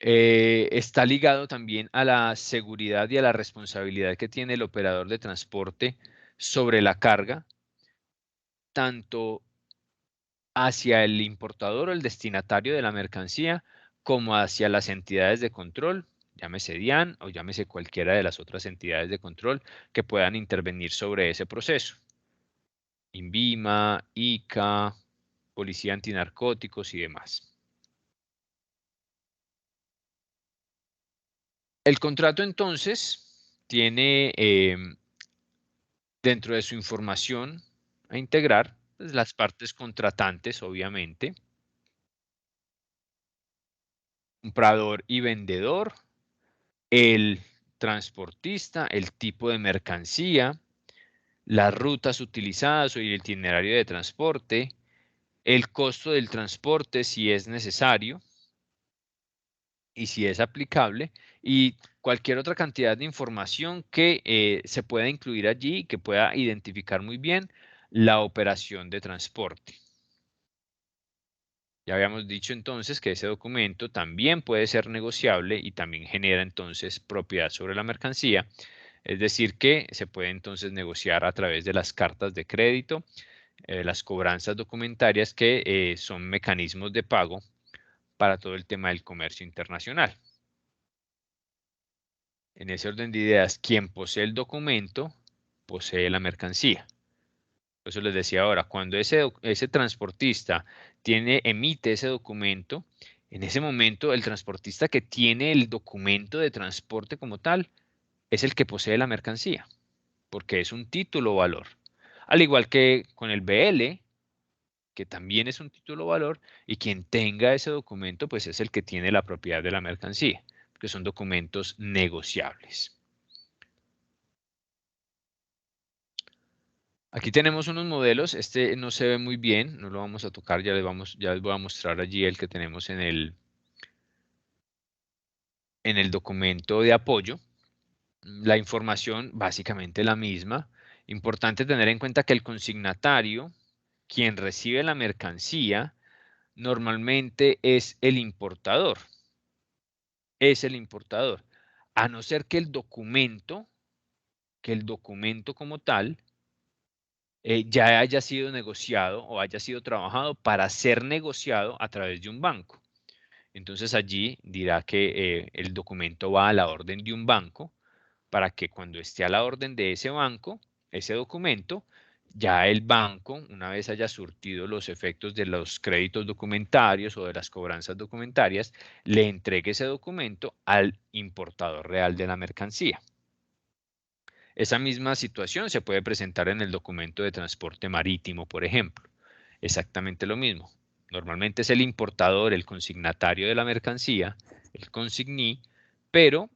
Está ligado también a la seguridad y a la responsabilidad que tiene el operador de transporte sobre la carga, tanto hacia el importador o el destinatario de la mercancía, como hacia las entidades de control, llámese DIAN o llámese cualquiera de las otras entidades de control que puedan intervenir sobre ese proceso. INVIMA, ICA, Policía Antinarcóticos y demás. El contrato entonces tiene dentro de su información a integrar pues, las partes contratantes, obviamente, comprador y vendedor, el transportista, el tipo de mercancía, las rutas utilizadas o el itinerario de transporte, el costo del transporte si es necesario y si es aplicable, y cualquier otra cantidad de información que se pueda incluir allí y que pueda identificar muy bien la operación de transporte. Ya habíamos dicho entonces que ese documento también puede ser negociable y también genera entonces propiedad sobre la mercancía. Es decir, que se puede entonces negociar a través de las cartas de crédito, las cobranzas documentarias que son mecanismos de pago para todo el tema del comercio internacional. En ese orden de ideas, quien posee el documento, posee la mercancía. Por eso les decía ahora, cuando ese transportista emite ese documento, en ese momento el transportista que tiene el documento de transporte como tal es el que posee la mercancía, porque es un título o valor. Al igual que con el BL, que también es un título o valor, y quien tenga ese documento, pues es el que tiene la propiedad de la mercancía, que son documentos negociables. Aquí tenemos unos modelos, este no se ve muy bien, no lo vamos a tocar, ya les voy a mostrar allí el que tenemos en el documento de apoyo. La información básicamente la misma. Importante tener en cuenta que el consignatario, quien recibe la mercancía, normalmente es el importador. Es el importador. A no ser que el documento como tal, ya haya sido negociado o haya sido trabajado para ser negociado a través de un banco. Entonces allí dirá que el documento va a la orden de un banco para que cuando esté a la orden de ese banco, ese documento, ya el banco, una vez haya surtido los efectos de los créditos documentarios o de las cobranzas documentarias, le entregue ese documento al importador real de la mercancía. Esa misma situación se puede presentar en el documento de transporte marítimo, por ejemplo. Exactamente lo mismo. Normalmente es el importador, el consignatario de la mercancía, el consigní, pero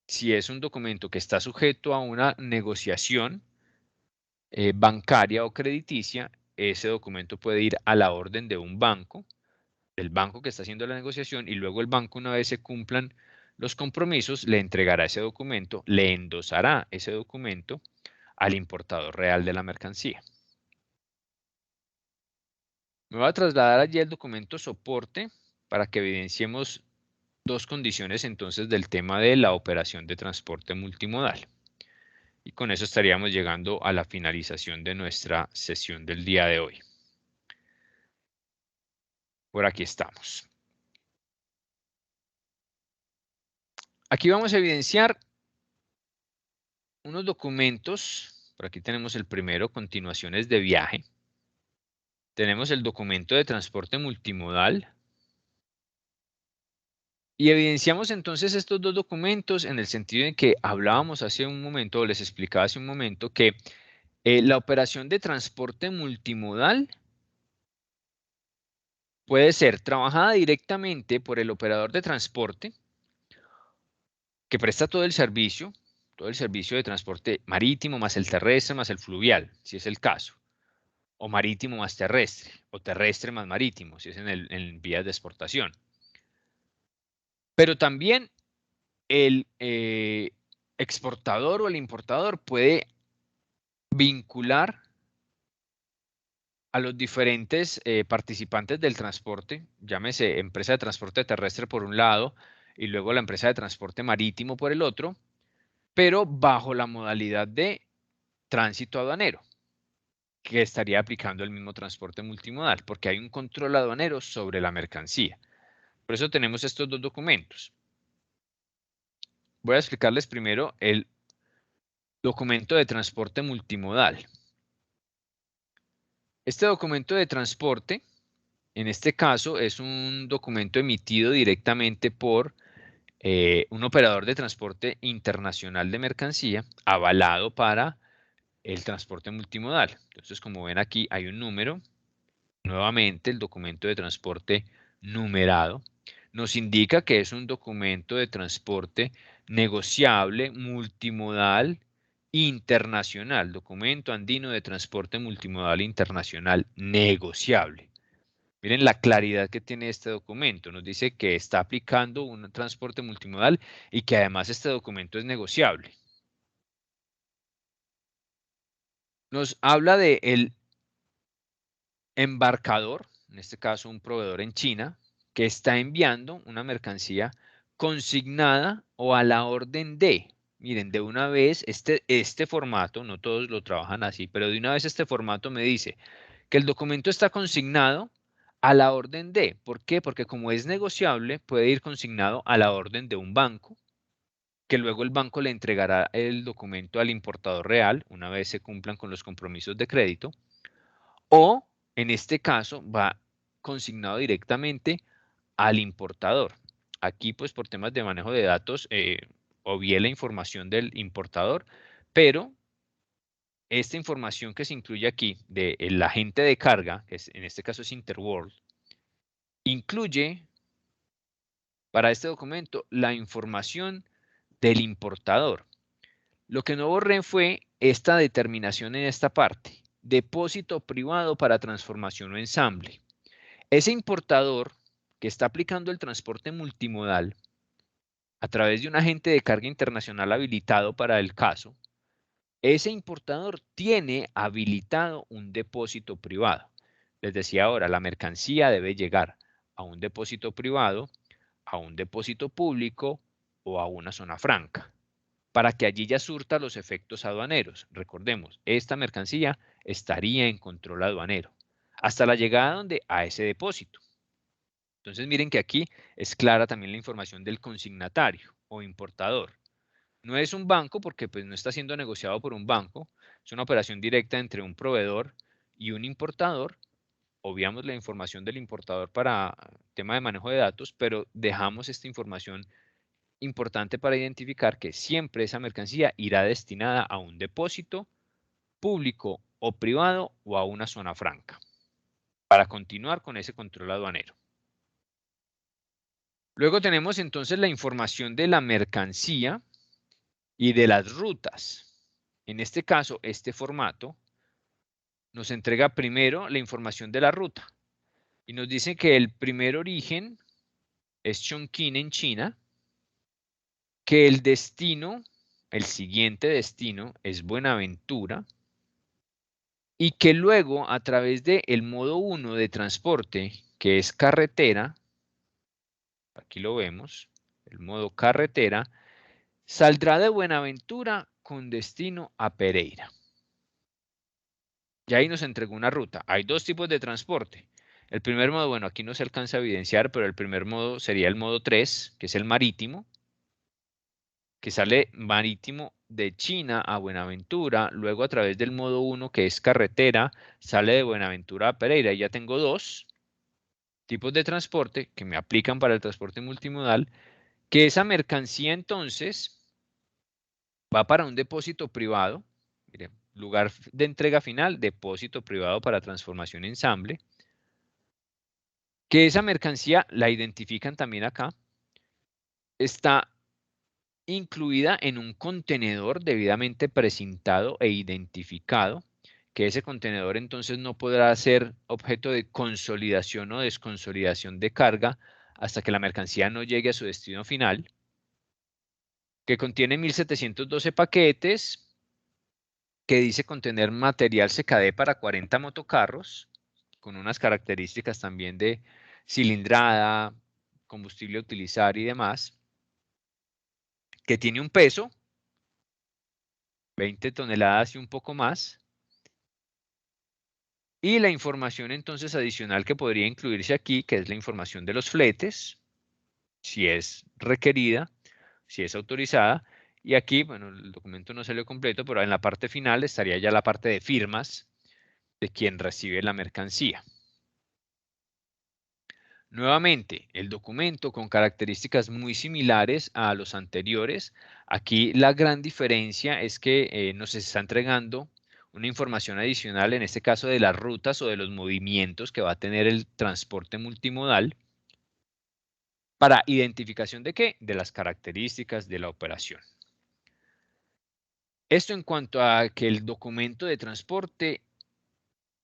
si es un documento que está sujeto a una negociación bancaria o crediticia, ese documento puede ir a la orden de un banco, del banco que está haciendo la negociación, y luego el banco, una vez se cumplan los compromisos, le entregará ese documento, le endosará ese documento al importador real de la mercancía. Me voy a trasladar allí el documento soporte para que evidenciemos dos condiciones entonces del tema de la operación de transporte multimodal. Y con eso estaríamos llegando a la finalización de nuestra sesión del día de hoy. Por aquí estamos. Aquí vamos a evidenciar unos documentos. Por aquí tenemos el primero, continuaciones de viaje. Tenemos el documento de transporte multimodal. Y evidenciamos entonces estos dos documentos en el sentido en que hablábamos hace un momento, o les explicaba hace un momento, que la operación de transporte multimodal puede ser trabajada directamente por el operador de transporte que presta todo el servicio de transporte marítimo más el terrestre más el fluvial, si es el caso, o marítimo más terrestre, o terrestre más marítimo, si es en vías de exportación. Pero también el exportador o el importador puede vincular a los diferentes participantes del transporte, llámese empresa de transporte terrestre por un lado y luego la empresa de transporte marítimo por el otro, pero bajo la modalidad de tránsito aduanero, que estaría aplicando el mismo transporte multimodal, porque hay un control aduanero sobre la mercancía. Por eso tenemos estos dos documentos. voy a explicarles primero el documento de transporte multimodal. Este documento de transporte, en este caso, es un documento emitido directamente por un operador de transporte internacional de mercancía avalado para el transporte multimodal. Entonces, como ven aquí, hay un número. Nuevamente, el documento de transporte numerado nos indica que es un documento de transporte negociable, multimodal, internacional. Documento andino de transporte multimodal internacional negociable. Miren la claridad que tiene este documento. Nos dice que está aplicando un transporte multimodal y que además este documento es negociable. Nos habla de el embarcador, en este caso un proveedor en China, que está enviando una mercancía consignada o a la orden de. Miren, de una vez este formato, no todos lo trabajan así, pero de una vez este formato me dice que el documento está consignado a la orden de. ¿Por qué? Porque como es negociable, puede ir consignado a la orden de un banco, que luego el banco le entregará el documento al importador real, una vez se cumplan con los compromisos de crédito, o en este caso va consignado directamente al importador. Aquí pues por temas de manejo de datos obvié la información del importador, pero esta información que se incluye aquí del agente de carga, que en este caso es Interworld, incluye para este documento la información del importador. Lo que no borré fue esta determinación en esta parte. Depósito privado para transformación o ensamble. Ese importador que está aplicando el transporte multimodal a través de un agente de carga internacional habilitado para el caso, ese importador tiene habilitado un depósito privado. Les decía ahora, la mercancía debe llegar a un depósito privado, a un depósito público o a una zona franca, para que allí ya surta los efectos aduaneros. Recordemos, esta mercancía estaría en control aduanero hasta la llegada a ese depósito. Entonces miren que aquí es clara también la información del consignatario o importador. No es un banco porque pues no está siendo negociado por un banco, es una operación directa entre un proveedor y un importador. Obviamos la información del importador para tema de manejo de datos, pero dejamos esta información importante para identificar que siempre esa mercancía irá destinada a un depósito público o privado o a una zona franca para continuar con ese control aduanero. Luego tenemos entonces la información de la mercancía y de las rutas. En este caso, este formato nos entrega primero la información de la ruta y nos dice que el primer origen es Chongqing en China, que el destino, el siguiente destino es Buenaventura y que luego a través del modo 1 de transporte, que es carretera, aquí lo vemos, el modo carretera, saldrá de Buenaventura con destino a Pereira. Y ahí nos entregó una ruta. Hay dos tipos de transporte. El primer modo, bueno, aquí no se alcanza a evidenciar, pero el primer modo sería el modo 3, que es el marítimo, que sale marítimo de China a Buenaventura, luego a través del modo 1, que es carretera, sale de Buenaventura a Pereira. Y ya tengo dos tipos de transporte que me aplican para el transporte multimodal, que esa mercancía entonces va para un depósito privado, miren, lugar de entrega final, depósito privado para transformación ensamble, que esa mercancía la identifican también acá, está incluida en un contenedor debidamente precintado e identificado, que ese contenedor entonces no podrá ser objeto de consolidación o desconsolidación de carga hasta que la mercancía no llegue a su destino final, que contiene 1712 paquetes, que dice contener material CKD para 40 motocarros, con unas características también de cilindrada, combustible a utilizar y demás, que tiene un peso, 20 toneladas y un poco más, y la información entonces adicional que podría incluirse aquí, que es la información de los fletes, si es requerida, si es autorizada. Y aquí, bueno, el documento no salió completo, pero en la parte final estaría ya la parte de firmas de quien recibe la mercancía. Nuevamente, el documento con características muy similares a los anteriores. Aquí la gran diferencia es que nos está entregando una información adicional, en este caso de las rutas o de los movimientos que va a tener el transporte multimodal. ¿Para identificación de qué? De las características de la operación. Esto en cuanto a que el documento de transporte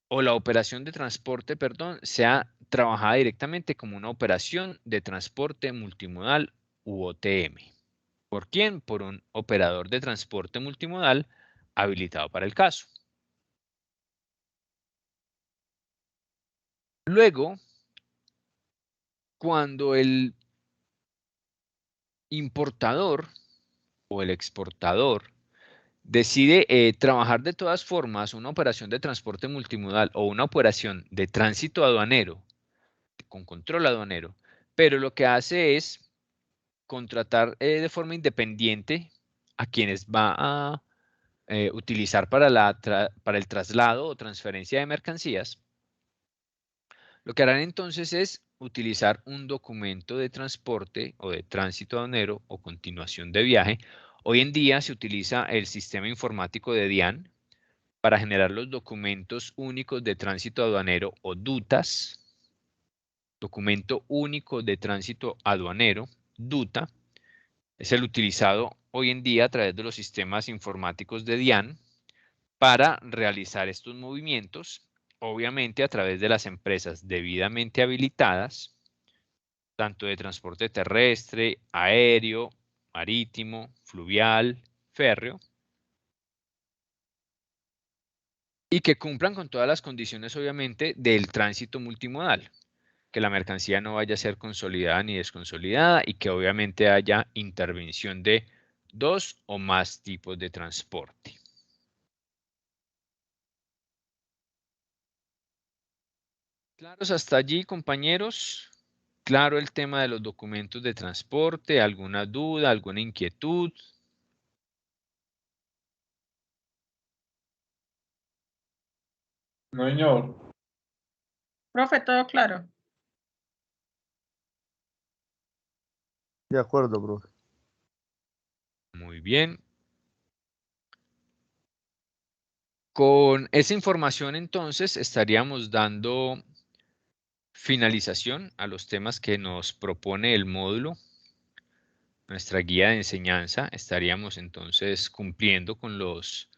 o la operación de transporte, perdón, sea trabajada directamente como una operación de transporte multimodal u OTM. ¿Por quién? Por un operador de transporte multimodal habilitado para el caso. Luego, cuando el importador o el exportador decide trabajar de todas formas una operación de transporte multimodal o una operación de tránsito aduanero con control aduanero, pero lo que hace es contratar de forma independiente a quienes va a utilizar para el traslado o transferencia de mercancías. Lo que harán entonces es utilizar un documento de transporte o de tránsito aduanero o continuación de viaje. Hoy en día se utiliza el sistema informático de DIAN para generar los documentos únicos de tránsito aduanero o DUTAS. Documento único de tránsito aduanero, DUTA, es el utilizado hoy en día a través de los sistemas informáticos de DIAN para realizar estos movimientos, obviamente a través de las empresas debidamente habilitadas, tanto de transporte terrestre, aéreo, marítimo, fluvial, férreo, y que cumplan con todas las condiciones, obviamente, del tránsito multimodal. Que la mercancía no vaya a ser consolidada ni desconsolidada y que obviamente haya intervención de 2 o más tipos de transporte. ¿Claros hasta allí, compañeros? ¿Claro el tema de los documentos de transporte? ¿Alguna duda, alguna inquietud? No, señor. Profe, todo claro. De acuerdo, profe. Muy bien. Con esa información entonces estaríamos dando finalización a los temas que nos propone el módulo. Nuestra guía de enseñanza. Estaríamos entonces cumpliendo con los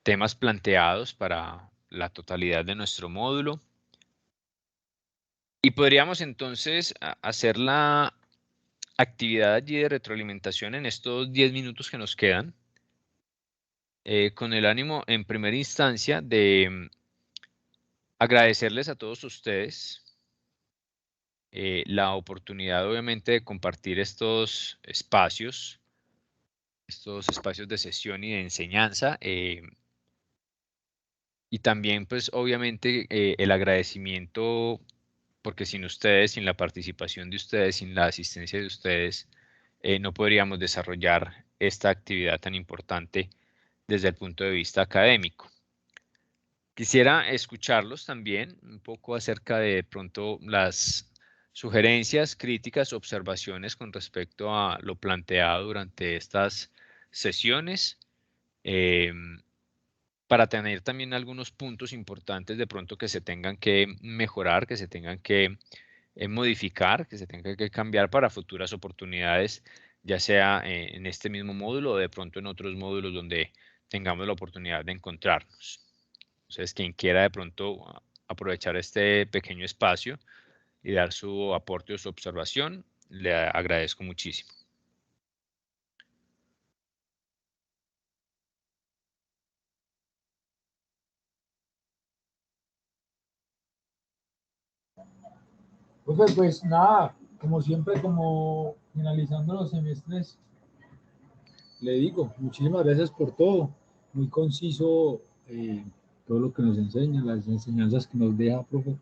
temas planteados para la totalidad de nuestro módulo. Y podríamos entonces hacer la actividad allí de retroalimentación en estos 10 minutos que nos quedan, con el ánimo en primera instancia de agradecerles a todos ustedes la oportunidad obviamente de compartir estos espacios de sesión y de enseñanza, y también pues obviamente el agradecimiento, porque sin ustedes, sin la participación de ustedes, sin la asistencia de ustedes, no podríamos desarrollar esta actividad tan importante desde el punto de vista académico. Quisiera escucharlos también un poco acerca de pronto las sugerencias, críticas, observaciones con respecto a lo planteado durante estas sesiones, para tener también algunos puntos importantes de pronto que se tengan que mejorar, que se tengan que modificar, que se tengan que cambiar para futuras oportunidades, ya sea en este mismo módulo o de pronto en otros módulos donde tengamos la oportunidad de encontrarnos. Entonces, quien quiera de pronto aprovechar este pequeño espacio y dar su aporte o su observación, le agradezco muchísimo. Pues nada, como siempre, como finalizando los semestres, le digo, muchísimas gracias por todo, muy conciso todo lo que nos enseña, las enseñanzas que nos deja, profe.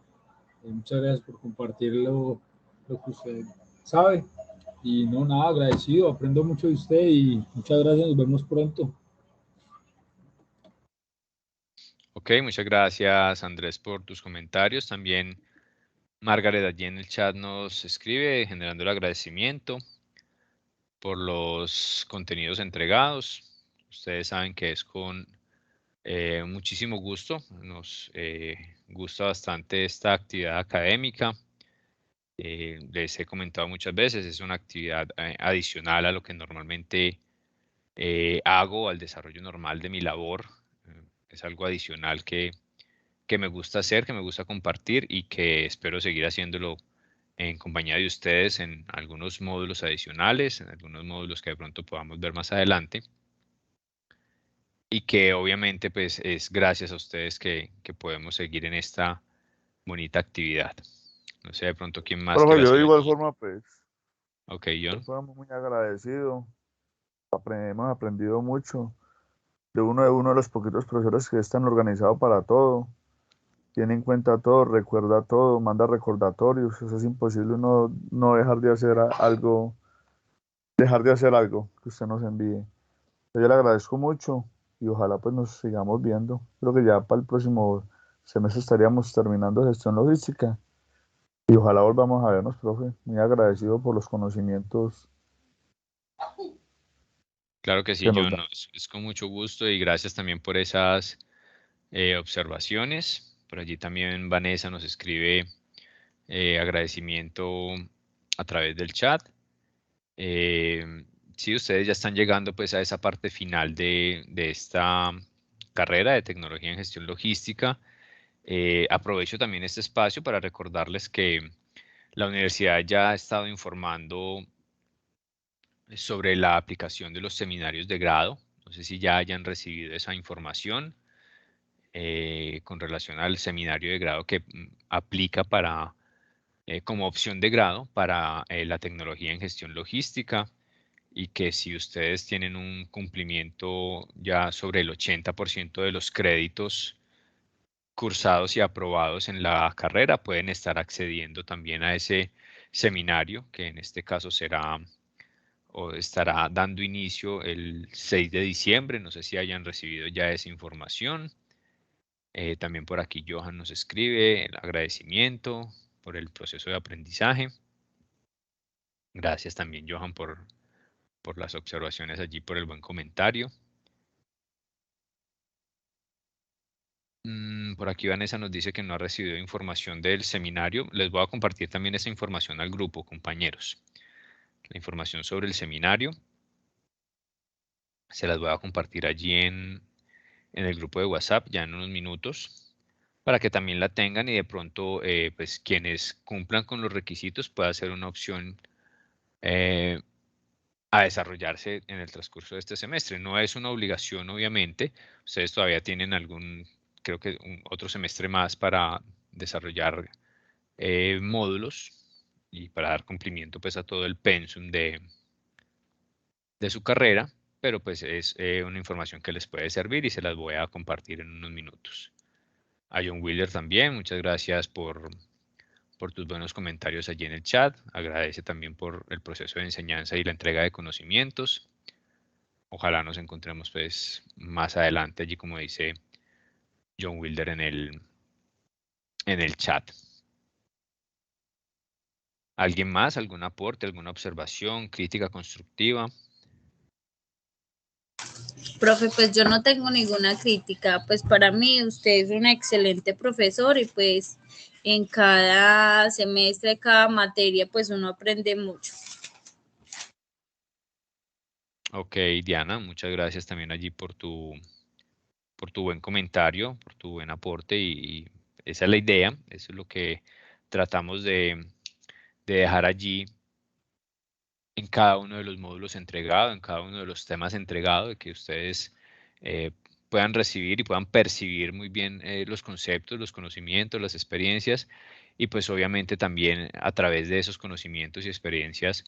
Muchas gracias por compartir lo que usted sabe. Y no, nada, agradecido, aprendo mucho de usted y muchas gracias, nos vemos pronto. Ok, muchas gracias Andrés por tus comentarios. También Margaret allí en el chat nos escribe generando el agradecimiento por los contenidos entregados. Ustedes saben que es con muchísimo gusto. Nos gusta bastante esta actividad académica. Les he comentado muchas veces, es una actividad adicional a lo que normalmente hago, al desarrollo normal de mi labor. Es algo adicional que me gusta hacer, que me gusta compartir y que espero seguir haciéndolo en compañía de ustedes en algunos módulos adicionales, en algunos módulos que de pronto podamos ver más adelante. Y que obviamente pues es gracias a ustedes que podemos seguir en esta bonita actividad. No sé de pronto quién más Profe, quiere yo hacer de igual allí. forma, pues, Ok, John. estamos muy agradecidos. Hemos aprendido mucho de uno de los poquitos profesores que es tan organizado para todo. Tiene en cuenta todo, recuerda todo, manda recordatorios. Eso es imposible uno no dejar de hacer algo que usted nos envíe. Yo le agradezco mucho y ojalá pues nos sigamos viendo. Creo que ya para el próximo semestre estaríamos terminando gestión logística y ojalá volvamos a vernos, profe. Muy agradecido por los conocimientos Claro que sí, que nos John. dan. No, es con mucho gusto y gracias también por esas observaciones. Por allí también Vanessa nos escribe agradecimiento a través del chat. Sí, ustedes ya están llegando pues a esa parte final de esta carrera de tecnología en gestión logística. Aprovecho también este espacio para recordarles que la universidad ya ha estado informando sobre la aplicación de los seminarios de grado. No sé si ya hayan recibido esa información con relación al seminario de grado que aplica para, como opción de grado para la tecnología en gestión logística y que si ustedes tienen un cumplimiento ya sobre el 80% de los créditos cursados y aprobados en la carrera, pueden estar accediendo también a ese seminario, que en este caso será o estará dando inicio el 6 de diciembre. No sé si hayan recibido ya esa información. También por aquí Johan nos escribe el agradecimiento por el proceso de aprendizaje. Gracias también, Johan, por las observaciones allí, por el buen comentario. Por aquí Vanessa nos dice que no ha recibido información del seminario. Les voy a compartir también esa información al grupo, compañeros. La información sobre el seminario se las voy a compartir allí en el grupo de WhatsApp ya en unos minutos para que también la tengan y de pronto pues quienes cumplan con los requisitos pueda ser una opción a desarrollarse en el transcurso de este semestre. No es una obligación, obviamente. Ustedes todavía tienen creo que otro semestre más para desarrollar módulos y para dar cumplimiento pues a todo el pensum de su carrera, pero pues es una información que les puede servir y se las voy a compartir en unos minutos. A John Wheeler también, muchas gracias por tus buenos comentarios allí en el chat. Agradece también por el proceso de enseñanza y la entrega de conocimientos. Ojalá nos encontremos pues más adelante allí como dice John Wilder en el chat. ¿Alguien más? ¿Algún aporte? ¿Alguna observación? ¿Crítica constructiva? Profe, pues yo no tengo ninguna crítica. Pues para mí usted es un excelente profesor y pues en cada semestre, cada materia, pues uno aprende mucho. Ok, Diana, muchas gracias también allí por tu buen comentario, por tu buen aporte y esa es la idea, eso es lo que tratamos de dejar allí en cada uno de los módulos entregados, en cada uno de los temas entregados, de que ustedes puedan recibir y puedan percibir muy bien los conceptos, los conocimientos, las experiencias y pues obviamente también a través de esos conocimientos y experiencias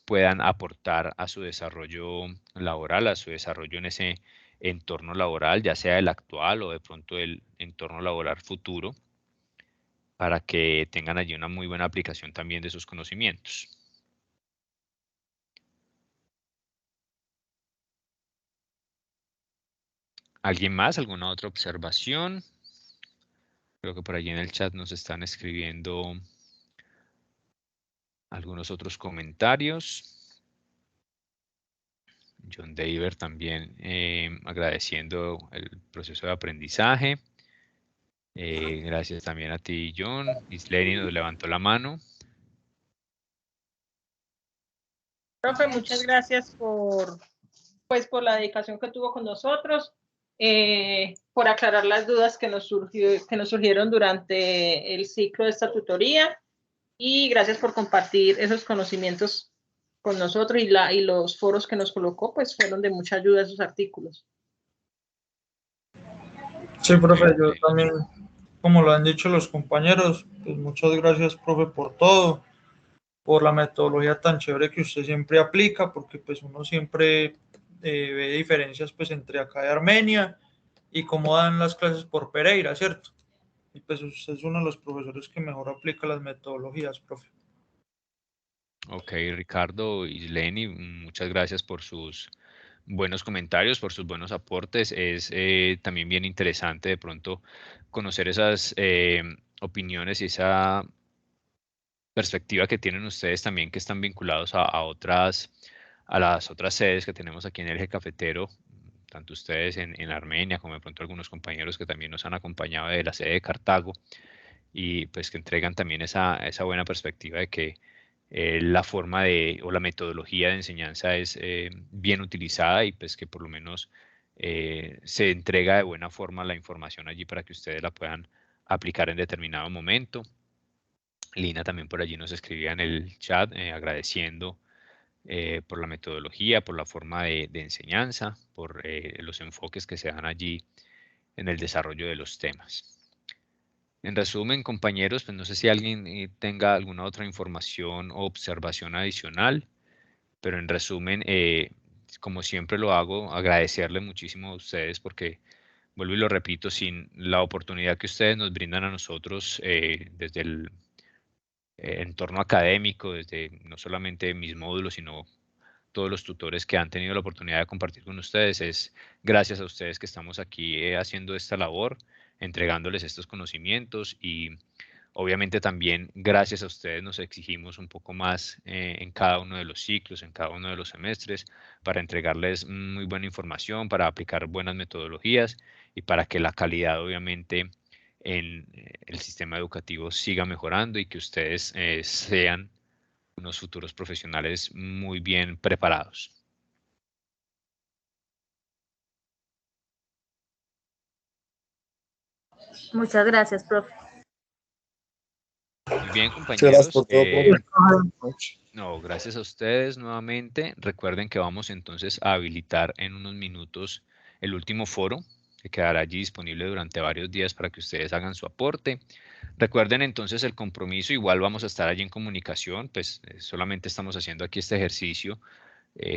puedan aportar a su desarrollo laboral, a su desarrollo en ese entorno laboral, ya sea el actual o de pronto el entorno laboral futuro, para que tengan allí una muy buena aplicación también de sus conocimientos. ¿Alguien más? ¿Alguna otra observación? Creo que por allí en el chat nos están escribiendo algunos otros comentarios. John Daver también agradeciendo el proceso de aprendizaje. Gracias también a ti, John. Isleni nos levantó la mano. Profe, muchas gracias por la dedicación que tuvo con nosotros, por aclarar las dudas que nos surgieron durante el ciclo de esta tutoría, y gracias por compartir esos conocimientos con nosotros, y los foros que nos colocó pues fueron de mucha ayuda esos artículos. Sí, profe, yo también, como lo han dicho los compañeros, pues muchas gracias, profe, por todo, por la metodología tan chévere que usted siempre aplica, porque pues uno siempre ve diferencias pues entre acá de Armenia y cómo dan las clases por Pereira, ¿cierto? Y pues usted es uno de los profesores que mejor aplica las metodologías, profe. Ok, Ricardo y Lenny, muchas gracias por sus buenos comentarios, por sus buenos aportes. Es también bien interesante de pronto conocer esas opiniones y esa perspectiva que tienen ustedes también, que están vinculados a las otras sedes que tenemos aquí en el Eje Cafetero, tanto ustedes en Armenia como de pronto algunos compañeros que también nos han acompañado de la sede de Cartago, y pues que entregan también esa buena perspectiva de que la forma o la metodología de enseñanza es bien utilizada, y pues que por lo menos se entrega de buena forma la información allí para que ustedes la puedan aplicar en determinado momento. Lina también por allí nos escribía en el chat agradeciendo por la metodología, por la forma de enseñanza, por los enfoques que se dan allí en el desarrollo de los temas. En resumen, compañeros, pues no sé si alguien tenga alguna otra información o observación adicional, pero en resumen, como siempre lo hago, agradecerle muchísimo a ustedes porque, vuelvo y lo repito, sin la oportunidad que ustedes nos brindan a nosotros desde el entorno académico, desde no solamente mis módulos, sino todos los tutores que han tenido la oportunidad de compartir con ustedes, es gracias a ustedes que estamos aquí haciendo esta labor, entregándoles estos conocimientos, y obviamente también gracias a ustedes nos exigimos un poco más en cada uno de los ciclos, en cada uno de los semestres, para entregarles muy buena información, para aplicar buenas metodologías y para que la calidad obviamente en el sistema educativo siga mejorando y que ustedes sean unos futuros profesionales muy bien preparados. Muchas gracias, profe. Muy bien, Muchas compañeros. gracias por todo, profe. No, gracias a ustedes nuevamente. Recuerden que vamos entonces a habilitar en unos minutos el último foro, que quedará allí disponible durante varios días para que ustedes hagan su aporte. Recuerden entonces el compromiso, igual vamos a estar allí en comunicación, pues solamente estamos haciendo aquí este ejercicio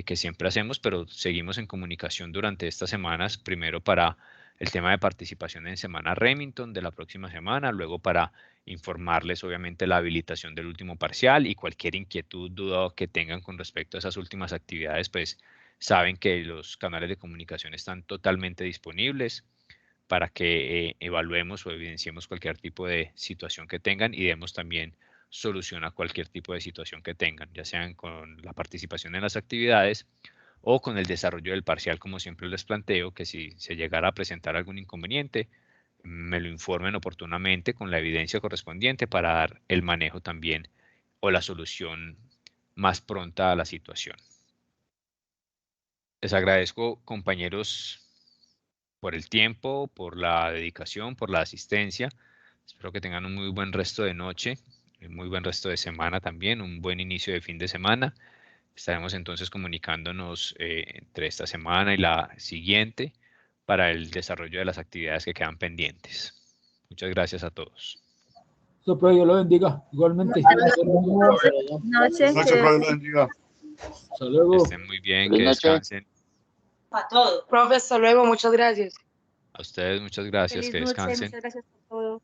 que siempre hacemos, pero seguimos en comunicación durante estas semanas, primero para el tema de participación en Semana Remington de la próxima semana, luego para informarles obviamente la habilitación del último parcial, y cualquier inquietud, duda que tengan con respecto a esas últimas actividades, pues saben que los canales de comunicación están totalmente disponibles para que evaluemos o evidenciemos cualquier tipo de situación que tengan y demos también solución a cualquier tipo de situación que tengan, ya sean con la participación en las actividades o con el desarrollo del parcial, como siempre les planteo, que si se llegara a presentar algún inconveniente, me lo informen oportunamente con la evidencia correspondiente para dar el manejo también o la solución más pronta a la situación. Les agradezco, compañeros, por el tiempo, por la dedicación, por la asistencia. Espero que tengan un muy buen resto de noche, un muy buen resto de semana también, un buen inicio de fin de semana. Estaremos entonces comunicándonos entre esta semana y la siguiente para el desarrollo de las actividades que quedan pendientes. Muchas gracias a todos. Profe, Dios lo bendiga, igualmente. Noche. Lo bendiga. Hasta luego. Que estén muy bien, que descansen. A todos. Profe, hasta luego, muchas gracias. A ustedes muchas gracias, Feliz que noche, descansen. muchas gracias por todo.